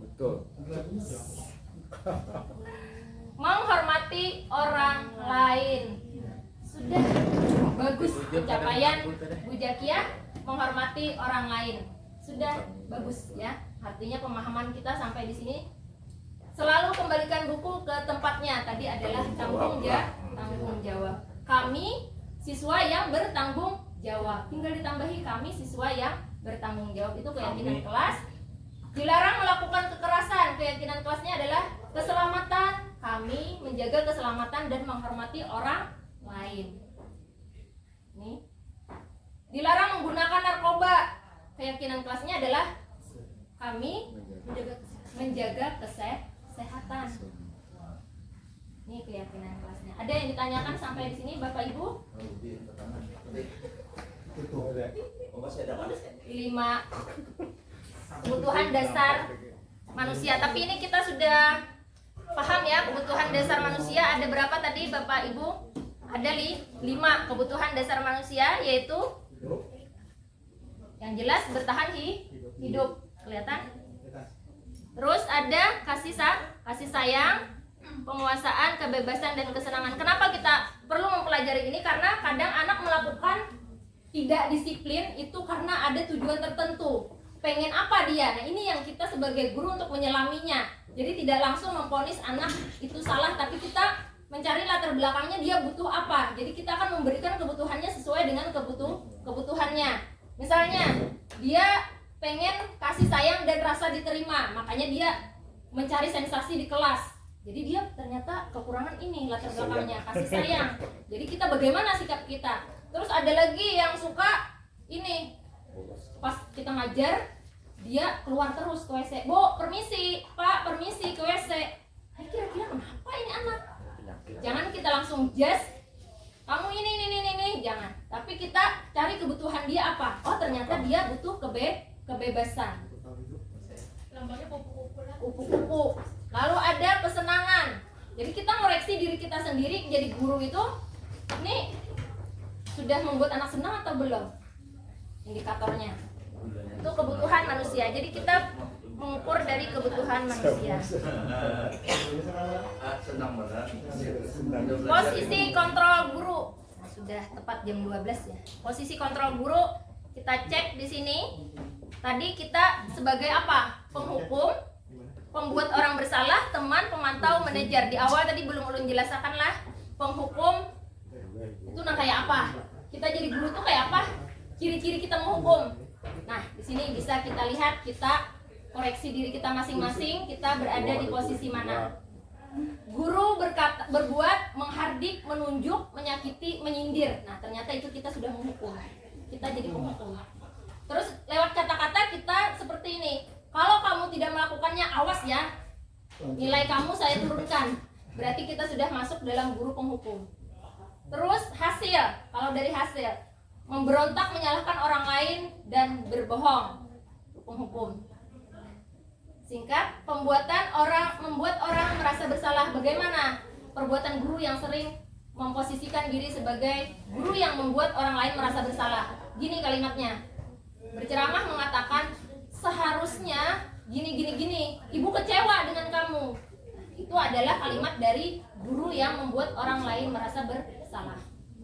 [SPEAKER 12] Betul.
[SPEAKER 1] Menghormati orang lain. Sudah bagus pencapaian Bu Jakia, menghormati orang lain. Sudah bagus ya. Artinya pemahaman kita sampai di sini. Selalu kembalikan buku ke tempatnya. Tadi adalah tanggung jawab. Kami siswa yang bertanggung jawab. Tinggal ditambahi kami siswa yang bertanggung jawab. Itu keyakinan kelas. Dilarang melakukan kekerasan. Keyakinan kelasnya adalah keselamatan. Kami menjaga keselamatan dan menghormati orang lain. Nih. Dilarang menggunakan narkoba. Keyakinan kelasnya adalah kami menjaga kesehatan. Ini keyakinan kelasnya. Ada yang ditanyakan sampai di sini Bapak Ibu? 5 kebutuhan dasar manusia. Tapi ini kita sudah paham ya, kebutuhan dasar manusia ada berapa tadi Bapak Ibu? Ada 5 kebutuhan dasar manusia, yaitu yang jelas bertahan hidup, kelihatan? Terus ada kasih sayang, penguasaan, kebebasan dan kesenangan. Kenapa kita perlu mempelajari ini? Karena kadang anak melakukan tidak disiplin itu karena ada tujuan tertentu. Pengen apa dia? Nah, ini yang kita sebagai guru untuk menyelaminya. Jadi tidak langsung memvonis anak itu salah, tapi kita mencari latar belakangnya dia butuh apa. Jadi kita akan memberikan kebutuhannya sesuai dengan kebutuhannya. Misalnya dia pengen kasih sayang dan rasa diterima, makanya dia mencari sensasi di kelas. Jadi dia ternyata kekurangan ini latar belakangnya, kasih sayang. Jadi kita bagaimana sikap kita? Terus ada lagi yang suka ini, pas kita ngajar dia keluar terus ke WC. Bu, permisi, Pak, permisi ke WC. Kira-kira kenapa ini anak? Jangan kita langsung just kamu ini, jangan. Tapi kita cari kebutuhan dia apa. Oh, ternyata dia butuh kebebasan. Kupu-kupu. Lalu ada kesenangan. Jadi kita ngoreksi diri kita sendiri. Jadi guru itu ini sudah membuat anak senang atau belum? Indikatornya itu kebutuhan manusia. Jadi kita mengukur dari kebutuhan manusia. Posisi kontrol guru. Nah, sudah tepat jam 12 ya. Posisi kontrol guru kita cek di sini. Tadi kita sebagai apa? Penghukum, pembuat orang bersalah, teman, pemantau, manajer. Di awal tadi belum ulun jelaskan lah. Penghukum itu kayak apa? Kita jadi guru tuh kayak apa? Ciri-ciri kita menghukum. Nah, di sini bisa kita lihat, kita koreksi diri kita masing-masing, kita berada di posisi mana. Guru berbuat, menghardik, menunjuk, menyakiti, menyindir. Nah, ternyata itu kita sudah menghukum. Kita jadi penghukum. Terus lewat kata-kata kita seperti ini. Kalau kamu tidak melakukannya, awas ya. Nilai kamu saya turunkan. Berarti kita sudah masuk dalam guru penghukum. Terus hasil, kalau dari hasil, memberontak, menyalahkan orang lain dan berbohong, penghukum. Singkat, membuat orang merasa bersalah. Bagaimana perbuatan guru yang sering memposisikan diri sebagai guru yang membuat orang lain merasa bersalah? Gini kalimatnya, berceramah mengatakan seharusnya gini. Ibu kecewa dengan kamu. Itu adalah kalimat dari guru yang membuat orang lain merasa bersalah.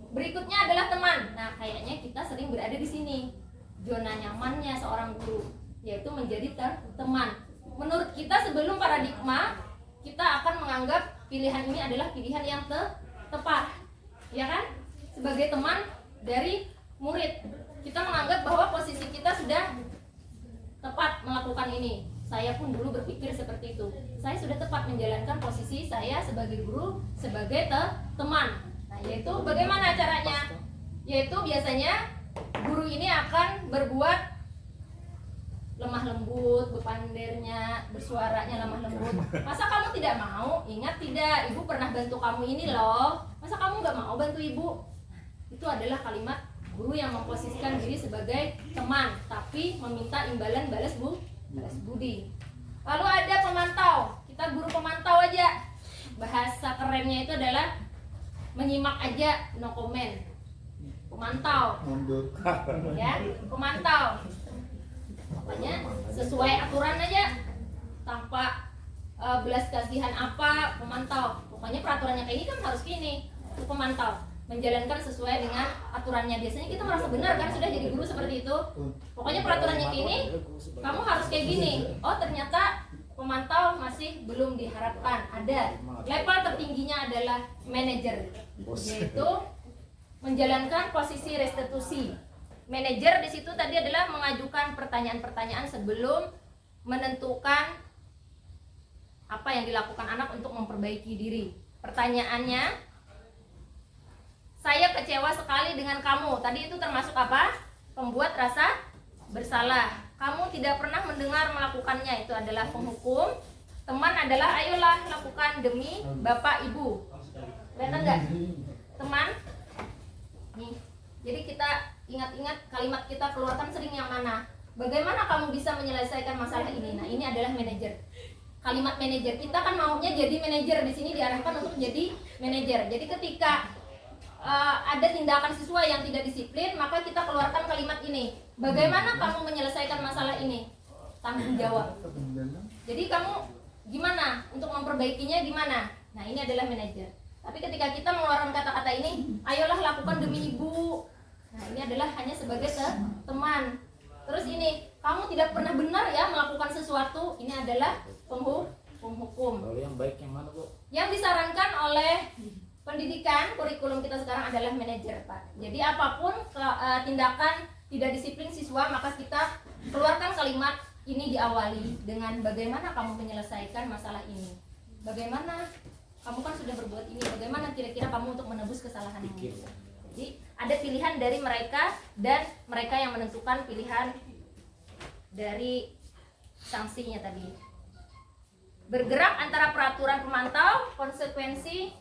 [SPEAKER 1] Berikutnya adalah teman. Nah, kayaknya kita sering berada di sini. Zona nyamannya seorang guru, yaitu menjadi teman. Menurut kita sebelum paradigma, kita akan menganggap pilihan ini adalah pilihan yang tepat. Ya kan? Sebagai teman dari murid, kita menganggap bahwa posisi kita sudah tepat melakukan ini. Saya pun dulu berpikir seperti itu. Saya sudah tepat menjalankan posisi saya sebagai guru, sebagai teman. Nah, yaitu bagaimana caranya? Yaitu biasanya guru ini akan berbuat lemah lembut, bepandernya, bersuaranya lemah lembut. Masa kamu tidak mau? Ingat tidak, ibu pernah bantu kamu ini loh. Masa kamu nggak mau bantu ibu? Itu adalah kalimat guru yang memposisikan diri sebagai teman, tapi meminta imbalan balas budi. Lalu ada pemantau. Kita guru pemantau aja. Bahasa kerennya itu adalah menyimak aja, no comment. Pemantau. Ya, pemantau. Pokoknya sesuai aturan aja, tanpa belas kasihan apa, pemantau. Pokoknya peraturannya kayak ini kan harus gini. Itu pemantau, menjalankan sesuai dengan aturannya. Biasanya kita merasa benar kan, sudah jadi guru seperti itu. Pokoknya peraturannya kayak ini, kamu harus kayak gini. Oh, ternyata pemantau masih belum diharapkan. Ada level tertingginya adalah manajer, yaitu menjalankan posisi restitusi. Manajer di situ tadi adalah mengajukan pertanyaan-pertanyaan sebelum menentukan apa yang dilakukan anak untuk memperbaiki diri. Pertanyaannya, saya kecewa sekali dengan kamu. Tadi itu termasuk apa? Membuat rasa bersalah. Kamu tidak pernah mendengar melakukannya. Itu adalah penghukum. Teman adalah ayolah lakukan demi bapak ibu. Kelihatan nggak? Teman. Nih. Jadi kita ingat-ingat kalimat kita keluarkan sering yang mana. Bagaimana kamu bisa menyelesaikan masalah ini? Nah, ini adalah manajer. Kalimat manajer. Kita kan maunya jadi manajer. Di sini diarahkan untuk jadi manajer. Jadi ketika ada tindakan siswa yang tidak disiplin, maka kita keluarkan kalimat ini. Bagaimana kamu menyelesaikan masalah ini? Tanggung jawab. Jadi kamu gimana untuk memperbaikinya, gimana? Nah, ini adalah manajer. Tapi ketika kita mengeluarkan kata-kata ini, ayolah lakukan demi ibu. Nah, ini adalah hanya sebagai teman. Terus ini, kamu tidak pernah benar ya melakukan sesuatu. Ini adalah penghukum.
[SPEAKER 12] Lalu yang baik yang mana, Bu?
[SPEAKER 1] Yang disarankan oleh pendidikan kurikulum kita sekarang adalah manajer, Pak. Jadi apapun tindakan tidak disiplin siswa, maka kita keluarkan kalimat ini diawali dengan bagaimana kamu menyelesaikan masalah ini. Bagaimana kamu kan sudah berbuat ini, bagaimana kira-kira kamu untuk menebus kesalahanmu. Jadi ada pilihan dari mereka dan mereka yang menentukan pilihan dari sanksinya tadi. Bergerak antara peraturan pemantau, konsekuensi,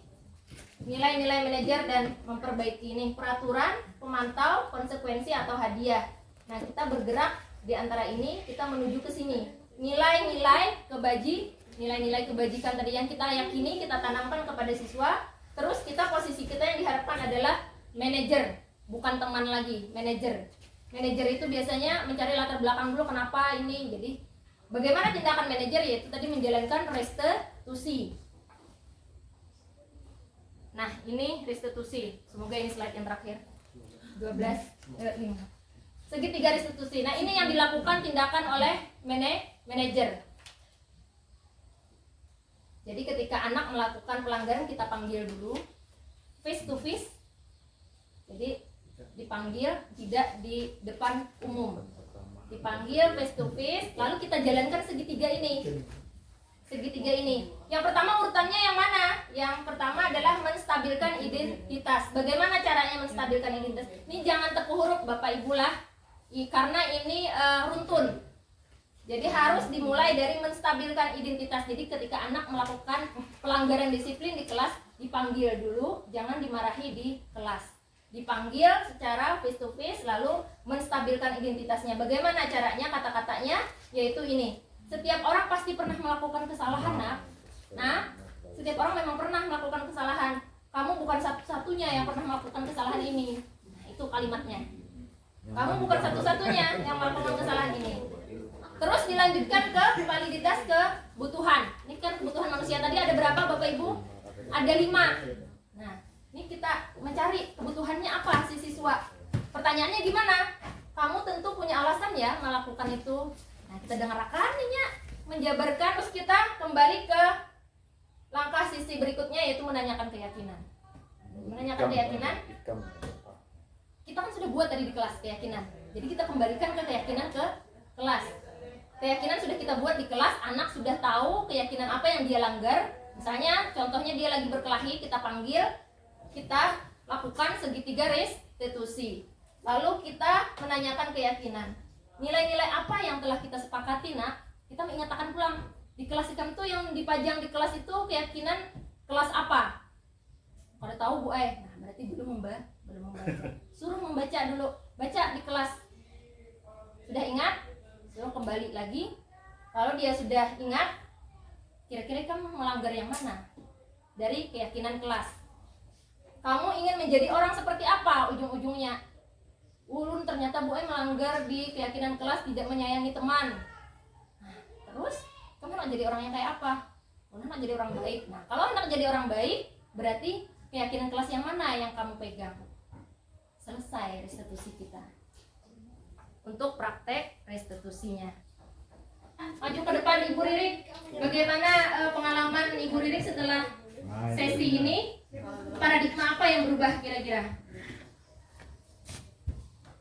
[SPEAKER 1] nilai-nilai manajer, dan memperbaiki. Ini peraturan pemantau, konsekuensi, atau hadiah. Nah, kita bergerak di antara ini, kita menuju ke sini. Nilai-nilai kebajikan tadi yang kita yakini, kita tanamkan kepada siswa. Terus posisi kita yang diharapkan adalah manajer, bukan teman lagi, manajer. Manajer itu biasanya mencari latar belakang dulu kenapa ini. Jadi bagaimana tindakan manajer, yaitu tadi menjalankan restitusi. Nah, ini restitusi. Semoga ini slide yang terakhir. 5. Segitiga restitusi. Nah, ini yang dilakukan tindakan oleh manajer. Jadi ketika anak melakukan pelanggaran, kita panggil dulu face to face. Jadi dipanggil, tidak di depan umum. Dipanggil face to face, lalu kita jalankan segitiga ini. Yang pertama urutannya yang mana? Yang pertama adalah menstabilkan identitas. Bagaimana caranya menstabilkan identitas? Ini jangan tepu huruf Bapak Ibu lah, karena ini runtun. Jadi harus dimulai dari menstabilkan identitas. Jadi ketika anak melakukan pelanggaran disiplin di kelas, dipanggil dulu, jangan dimarahi di kelas. Dipanggil secara face to face, lalu menstabilkan identitasnya. Bagaimana caranya? Kata-katanya yaitu ini. Setiap orang pasti pernah melakukan kesalahan, nak. Nah, setiap orang memang pernah melakukan kesalahan. Kamu bukan satu-satunya yang pernah melakukan kesalahan ini. Nah, itu kalimatnya. Kamu bukan satu-satunya yang melakukan kesalahan ini. Terus dilanjutkan ke validitas kebutuhan. Ini kan kebutuhan manusia tadi ada berapa Bapak Ibu? Ada 5. Nah, ini kita mencari kebutuhannya apa si siswa. Pertanyaannya gimana? Kamu tentu punya alasan ya melakukan itu. Nah, kita dengarkan ini menjabarkan, terus kita kembali ke langkah sisi berikutnya, yaitu menanyakan keyakinan. Menanyakan keyakinan. Kita kan sudah buat tadi di kelas keyakinan. Jadi kita kembalikan ke keyakinan ke kelas. Keyakinan sudah kita buat di kelas, anak sudah tahu keyakinan apa yang dia langgar. Misalnya contohnya dia lagi berkelahi, kita panggil, kita lakukan segitiga restitusi. Lalu kita menanyakan keyakinan. Nilai-nilai apa yang telah kita sepakati, nak? Kita menyatakan pulang. Di kelas ikam itu yang dipajang di kelas itu keyakinan kelas apa? Kalau tahu Bu nah berarti belum membaca. Suruh membaca dulu. Baca di kelas. Sudah ingat? Suruh kembali lagi. Kalau dia sudah ingat, kira-kira kamu melanggar yang mana? Dari keyakinan kelas. Kamu ingin menjadi orang seperti apa ujung-ujungnya? Ulun ternyata Bu melanggar di keyakinan kelas, tidak menyayangi teman. Nah, terus kamu nak jadi orang yang kayak apa? Kamu nak jadi orang baik. Nah, kalau nak jadi orang baik, berarti keyakinan kelas yang mana yang kamu pegang? Selesai restitusi kita. Untuk praktek restitusinya. Maju ke depan Ibu Ririk. Bagaimana pengalaman Ibu Ririk setelah sesi ini? Paradigma apa yang berubah kira-kira?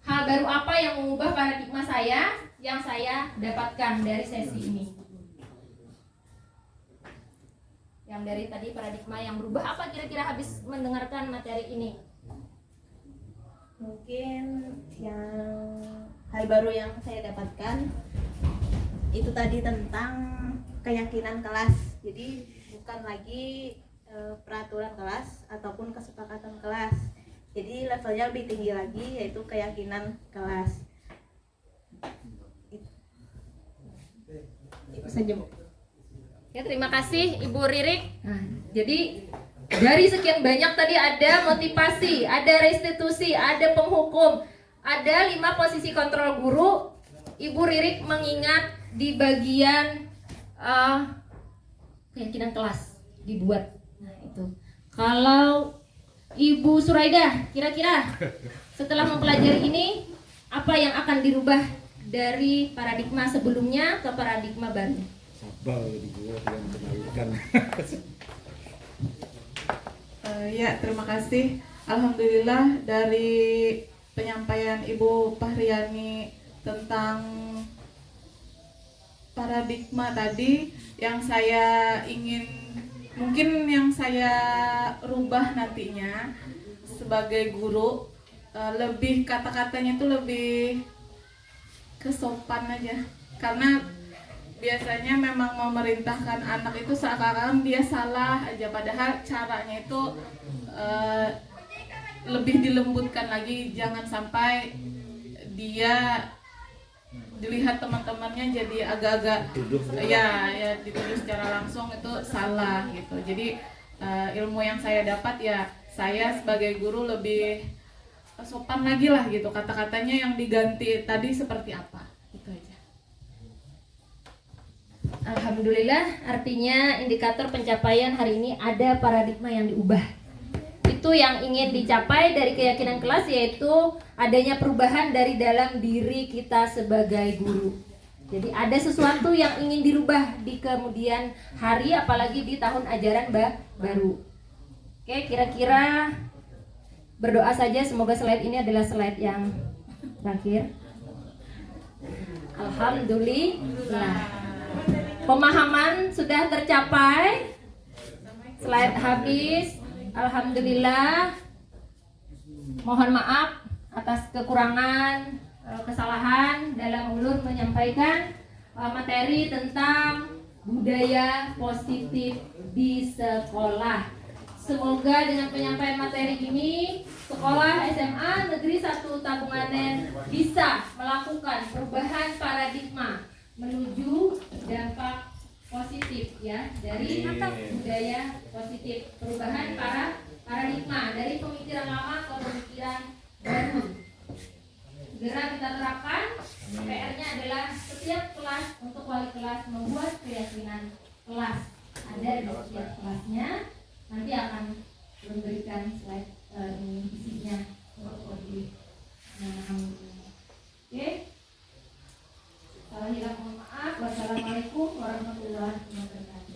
[SPEAKER 1] Hal baru apa yang mengubah paradigma saya yang saya dapatkan dari sesi ini? Yang dari tadi paradigma yang berubah apa kira-kira habis mendengarkan materi ini?
[SPEAKER 8] Mungkin yang hal baru yang saya dapatkan itu tadi tentang keyakinan kelas. Jadi bukan lagi peraturan kelas ataupun kesepakatan kelas. Jadi levelnya lebih tinggi lagi, yaitu keyakinan kelas. Itu saja, Bu.
[SPEAKER 1] Ya, terima kasih Ibu Ririk. Nah, jadi dari sekian banyak tadi ada motivasi, ada restitusi, ada penghukum, ada 5 posisi kontrol guru. Ibu Ririk mengingat di bagian keyakinan kelas dibuat. Nah, itu. Kalau Ibu Suraidah, kira-kira setelah mempelajari ini, apa yang akan dirubah dari paradigma sebelumnya ke paradigma baru?
[SPEAKER 4] Sabar dibuat yang kembalikan.
[SPEAKER 13] Ya, terima kasih. Alhamdulillah dari penyampaian Ibu Pahriani tentang paradigma tadi, yang saya ingin, mungkin yang saya rubah nantinya sebagai guru, lebih kata-katanya itu lebih kesopan aja, karena biasanya memang memerintahkan anak itu seakan-akan dia salah aja, padahal caranya itu lebih dilembutkan lagi. Jangan sampai dia dilihat teman-temannya jadi agak-agak ya dituduh secara langsung itu salah gitu. Jadi ilmu yang saya dapat ya, saya sebagai guru lebih sopan lagi lah gitu, kata-katanya yang diganti tadi seperti apa, itu aja.
[SPEAKER 1] Alhamdulillah, artinya indikator pencapaian hari ini ada paradigma yang diubah. Itu yang ingin dicapai dari keyakinan kelas, yaitu adanya perubahan dari dalam diri kita sebagai guru. Jadi ada sesuatu yang ingin dirubah di kemudian hari, apalagi di tahun ajaran baru. Oke, kira-kira berdoa saja, semoga slide ini adalah slide yang terakhir. Alhamdulillah, pemahaman sudah tercapai, slide habis. Alhamdulillah, mohon maaf atas kekurangan, kesalahan dalam ulun menyampaikan materi tentang budaya positif di sekolah. Semoga dengan penyampaian materi ini, sekolah SMA Negeri 1 Tabunganen bisa melakukan perubahan paradigma menuju dampak positif ya, dari budaya positif, perubahan paradigma dari pemikiran lama ke pemikiran baru. Segera kita terapkan. PR-nya adalah setiap kelas untuk wali kelas membuat keyakinan kelas. Ada di setiap kelasnya. Nanti akan memberikan slide isinya. Oke. Salah hilang mohon maaf. Wassalamualaikum warahmatullahi wabarakatuh.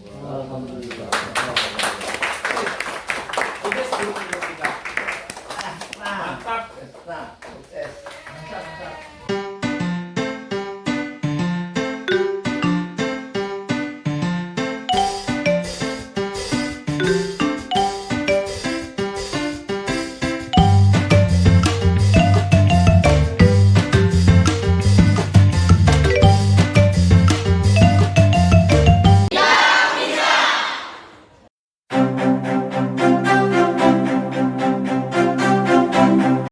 [SPEAKER 6] Mantap. Sukses.